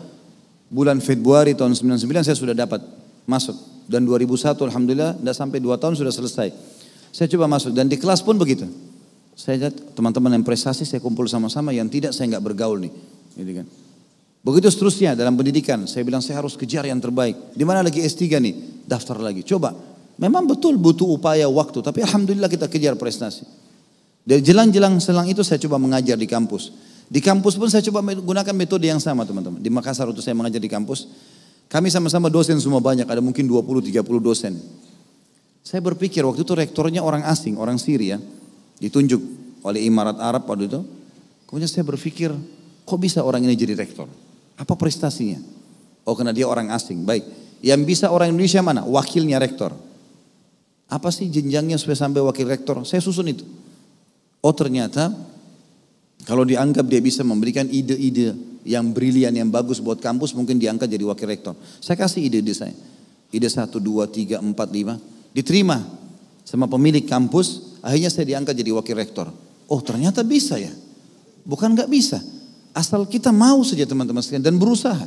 A: Bulan Februari tahun 99 saya sudah dapat masuk. Dan 2001 alhamdulillah, tidak sampai 2 tahun sudah selesai. Saya coba masuk dan di kelas pun begitu. Saya lihat teman-teman yang prestasi saya kumpul sama-sama, yang tidak saya nggak bergaul nih, gitu kan. Begitu seterusnya dalam pendidikan, saya bilang saya harus kejar yang terbaik. Di mana lagi S3 nih, daftar lagi. Coba, memang betul butuh upaya waktu, tapi alhamdulillah kita kejar prestasi. Dari jelang-jelang selang itu saya coba mengajar di kampus. Di kampus pun saya coba menggunakan metode yang sama teman-teman. Di Makassar waktu saya mengajar di kampus, kami sama-sama dosen semua banyak, ada mungkin 20-30 dosen. Saya berpikir waktu itu rektornya orang asing, orang Syria, ditunjuk oleh Imarat Arab waktu itu. Kemudian saya berpikir, kok bisa orang ini jadi rektor? Apa prestasinya? Oh karena dia orang asing, baik. Yang bisa orang Indonesia mana? Wakilnya rektor. Apa sih jenjangnya supaya sampai wakil rektor? Saya susun itu. Oh ternyata kalau dianggap dia bisa memberikan ide-ide yang brilian, yang bagus buat kampus, mungkin diangkat jadi wakil rektor. Saya kasih ide-ide saya. Ide 1, 2, 3, 4, 5. Diterima sama pemilik kampus, akhirnya saya diangkat jadi wakil rektor. Oh ternyata bisa ya, bukan gak bisa. Asal kita mau saja teman-teman sekalian dan berusaha.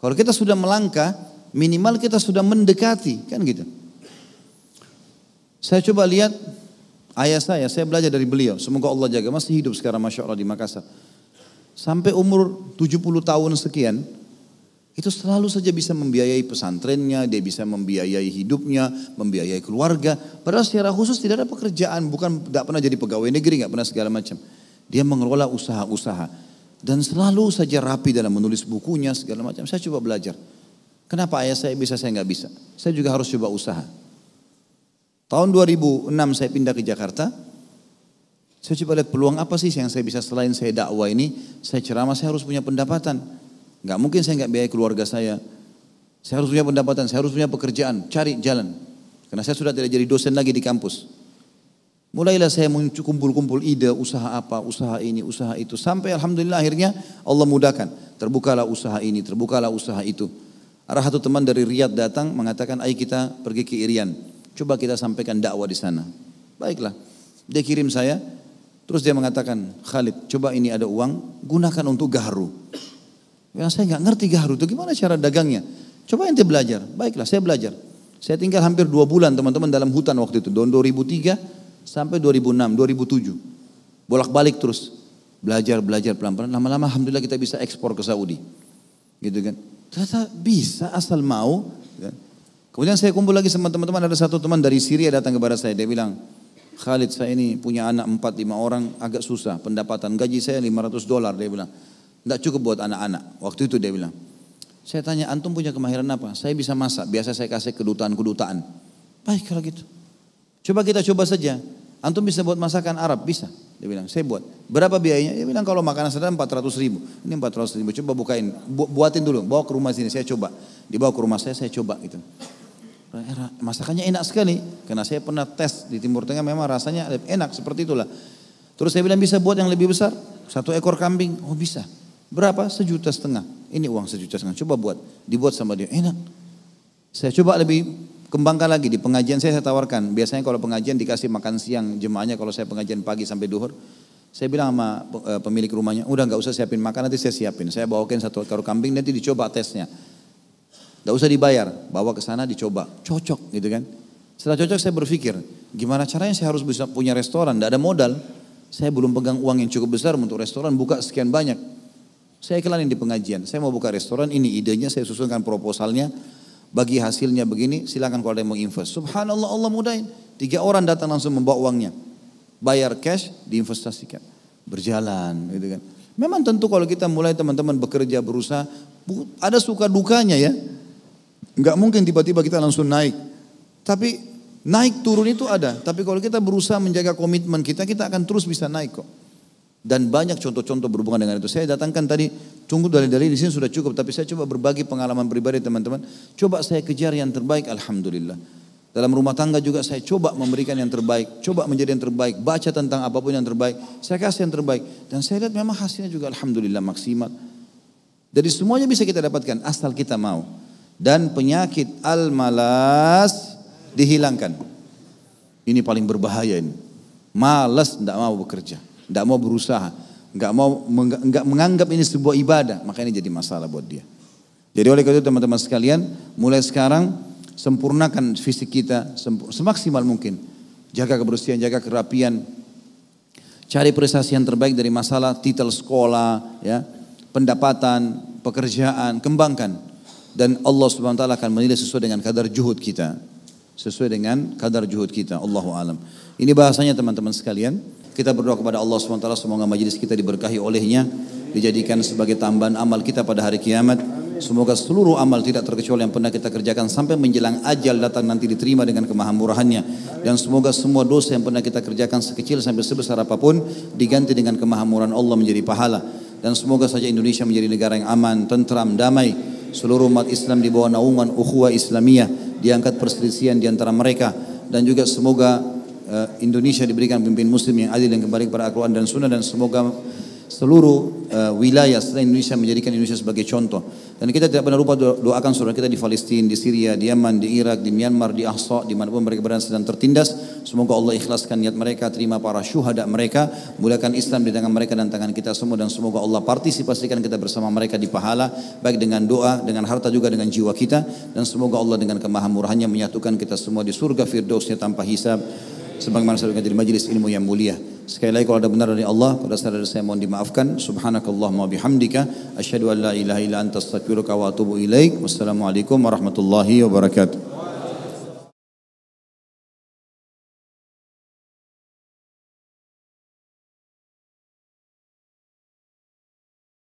A: Kalau kita sudah melangkah, minimal kita sudah mendekati, kan gitu. Saya coba lihat ayah saya belajar dari beliau. Semoga Allah jaga, masih hidup sekarang Masya Allah di Makassar. Sampai umur 70 tahun sekian, itu selalu saja bisa membiayai pesantrennya, dia bisa membiayai hidupnya, membiayai keluarga. Padahal secara khusus tidak ada pekerjaan, tidak pernah jadi pegawai negeri, gak pernah segala macam. Dia mengelola usaha-usaha. Dan selalu saja rapi dalam menulis bukunya segala macam. Saya coba belajar. Kenapa ayah saya bisa, saya nggak bisa? Saya juga harus coba usaha. Tahun 2006 saya pindah ke Jakarta. Saya coba lihat peluang apa sih yang saya bisa selain saya dakwah ini. Saya ceramah, saya harus punya pendapatan. Nggak mungkin saya nggak biayai keluarga saya. Saya harus punya pendapatan, saya harus punya pekerjaan. Cari jalan. Karena saya sudah tidak jadi dosen lagi di kampus. Mulailah saya kumpul-kumpul ide, usaha apa, usaha ini, usaha itu. Sampai alhamdulillah akhirnya Allah mudahkan. Terbukalah usaha ini, terbukalah usaha itu. Ada satu teman dari Riyadh datang mengatakan, ayo kita pergi ke Irian. Coba kita sampaikan dakwah di sana. Baiklah, dia kirim saya. Terus dia mengatakan, Khalid, coba ini ada uang, gunakan untuk gaharu. Yang saya nggak ngerti gaharu itu gimana cara dagangnya. Coba ente belajar. Baiklah, saya belajar. Saya tinggal hampir 2 bulan teman-teman dalam hutan waktu itu. Tahun 2003. Sampai 2006, 2007. Bolak-balik terus. Belajar pelan-pelan. Lama-lama alhamdulillah kita bisa ekspor ke Saudi. Gitu kan. Ternyata bisa asal mau. Kan? Kemudian saya kumpul lagi sama teman-teman. Ada satu teman dari Syria datang kepada saya. Dia bilang, Khalid saya ini punya anak 4-5 orang. Agak susah pendapatan. Gaji saya $500. Dia bilang. Tidak cukup buat anak-anak. Waktu itu dia bilang. Saya tanya, antum punya kemahiran apa? Saya bisa masak. Biasa saya kasih kedutaan-kedutaan. Baik kalau gitu. Coba kita coba saja. Antum bisa buat masakan Arab? Bisa. Dia bilang, saya buat. Berapa biayanya? Dia bilang kalau makanan sederhana 400.000. Ini 400.000. Coba bukain. Buatin dulu. Bawa ke rumah sini. Saya coba. Dibawa ke rumah saya coba gitu. Masakannya enak sekali. Karena saya pernah tes di Timur Tengah memang rasanya enak seperti itulah. Terus saya bilang bisa buat yang lebih besar. 1 ekor kambing. Oh bisa. Berapa? 1,5 juta. Ini uang 1,5 juta. Coba buat. Dibuat sama dia. Enak. Saya coba lebih kembangkan lagi di pengajian saya tawarkan. Biasanya kalau pengajian dikasih makan siang jemaahnya kalau saya pengajian pagi sampai duhur. Saya bilang sama pemilik rumahnya, udah nggak usah siapin makan nanti saya siapin. Saya bawakan 1 ekor kambing nanti dicoba tesnya. Nggak usah dibayar, bawa ke sana dicoba, cocok gitu kan. Setelah cocok saya berpikir, gimana caranya saya harus bisa punya restoran, nggak ada modal. Saya belum pegang uang yang cukup besar untuk restoran, buka sekian banyak. Saya iklanin di pengajian, saya mau buka restoran, ini idenya, saya susunkan proposalnya. Bagi hasilnya begini, silakan kalau ada yang mau invest. Subhanallah Allah mudahin. 3 orang datang langsung membawa uangnya. Bayar cash, diinvestasikan. Berjalan gitu kan. Memang tentu kalau kita mulai teman-teman bekerja, berusaha, ada suka dukanya ya. Enggak mungkin tiba-tiba kita langsung naik. Tapi naik turun itu ada. Tapi kalau kita berusaha menjaga komitmen kita, kita akan terus bisa naik kok. Dan banyak contoh-contoh berhubungan dengan itu. Saya datangkan tadi, tunggu dalil-dalil di sini sudah cukup. Tapi saya coba berbagi pengalaman pribadi teman-teman. Coba saya kejar yang terbaik, alhamdulillah. Dalam rumah tangga juga saya coba memberikan yang terbaik. Coba menjadi yang terbaik. Baca tentang apapun yang terbaik. Saya kasih yang terbaik. Dan saya lihat memang hasilnya juga alhamdulillah maksimal. Dari semuanya bisa kita dapatkan asal kita mau. Dan penyakit al-malas dihilangkan. Ini paling berbahaya ini. Malas tidak mau bekerja. Tidak mau berusaha, nggak menganggap ini sebuah ibadah, maka ini jadi masalah buat dia. Jadi oleh karena itu teman-teman sekalian, mulai sekarang sempurnakan fisik kita semaksimal mungkin. Jaga kebersihan, jaga kerapian, cari prestasi yang terbaik dari masalah titel sekolah, ya, pendapatan, pekerjaan, kembangkan. Dan Allah Subhanahu Wa Taala akan menilai sesuai dengan kadar juhud kita, sesuai dengan kadar juhud kita. Allahu a'lam. Ini bahasanya teman-teman sekalian. Kita berdoa kepada Allah SWT semoga majelis kita diberkahi olehnya, dijadikan sebagai tambahan amal kita pada hari kiamat. Semoga seluruh amal tidak terkecuali yang pernah kita kerjakan sampai menjelang ajal datang nanti diterima dengan kemahamurahannya. Dan semoga semua dosa yang pernah kita kerjakan sekecil sampai sebesar apapun diganti dengan kemahamurahan Allah menjadi pahala. Dan semoga saja Indonesia menjadi negara yang aman, tentram, damai. Seluruh umat Islam di bawah naungan ukhuwah Islamiyah, diangkat perselisihan di antara mereka. Dan juga semoga Indonesia diberikan pemimpin muslim yang adil dan kembali kepada Al-Quran dan Sunnah, dan semoga seluruh wilayah selain Indonesia menjadikan Indonesia sebagai contoh. Dan kita tidak pernah lupa doakan saudara kita di Palestina, di Syria, di Yaman, di Irak, di Myanmar, di Ahsa, dimanapun mereka berada sedang tertindas. Semoga Allah ikhlaskan niat mereka, terima para syuhada mereka, muliakan Islam di tangan mereka dan tangan kita semua, dan semoga Allah partisipasikan kita bersama mereka di pahala, baik dengan doa, dengan harta juga dengan jiwa kita. Dan semoga Allah dengan kemahamurahannya menyatukan kita semua di surga firdausnya tanpa hisab, sebagaimana saya di majelis ilmu yang mulia. Sekali lagi kalau ada benar dari Allah, kalau ada dari saya mohon dimaafkan. Subhanakallahumma bihamdika asyhadu an la ilaha illa anta astaghfiruka wa atubu ilaik. Wassalamualaikum warahmatullahi wabarakatuh.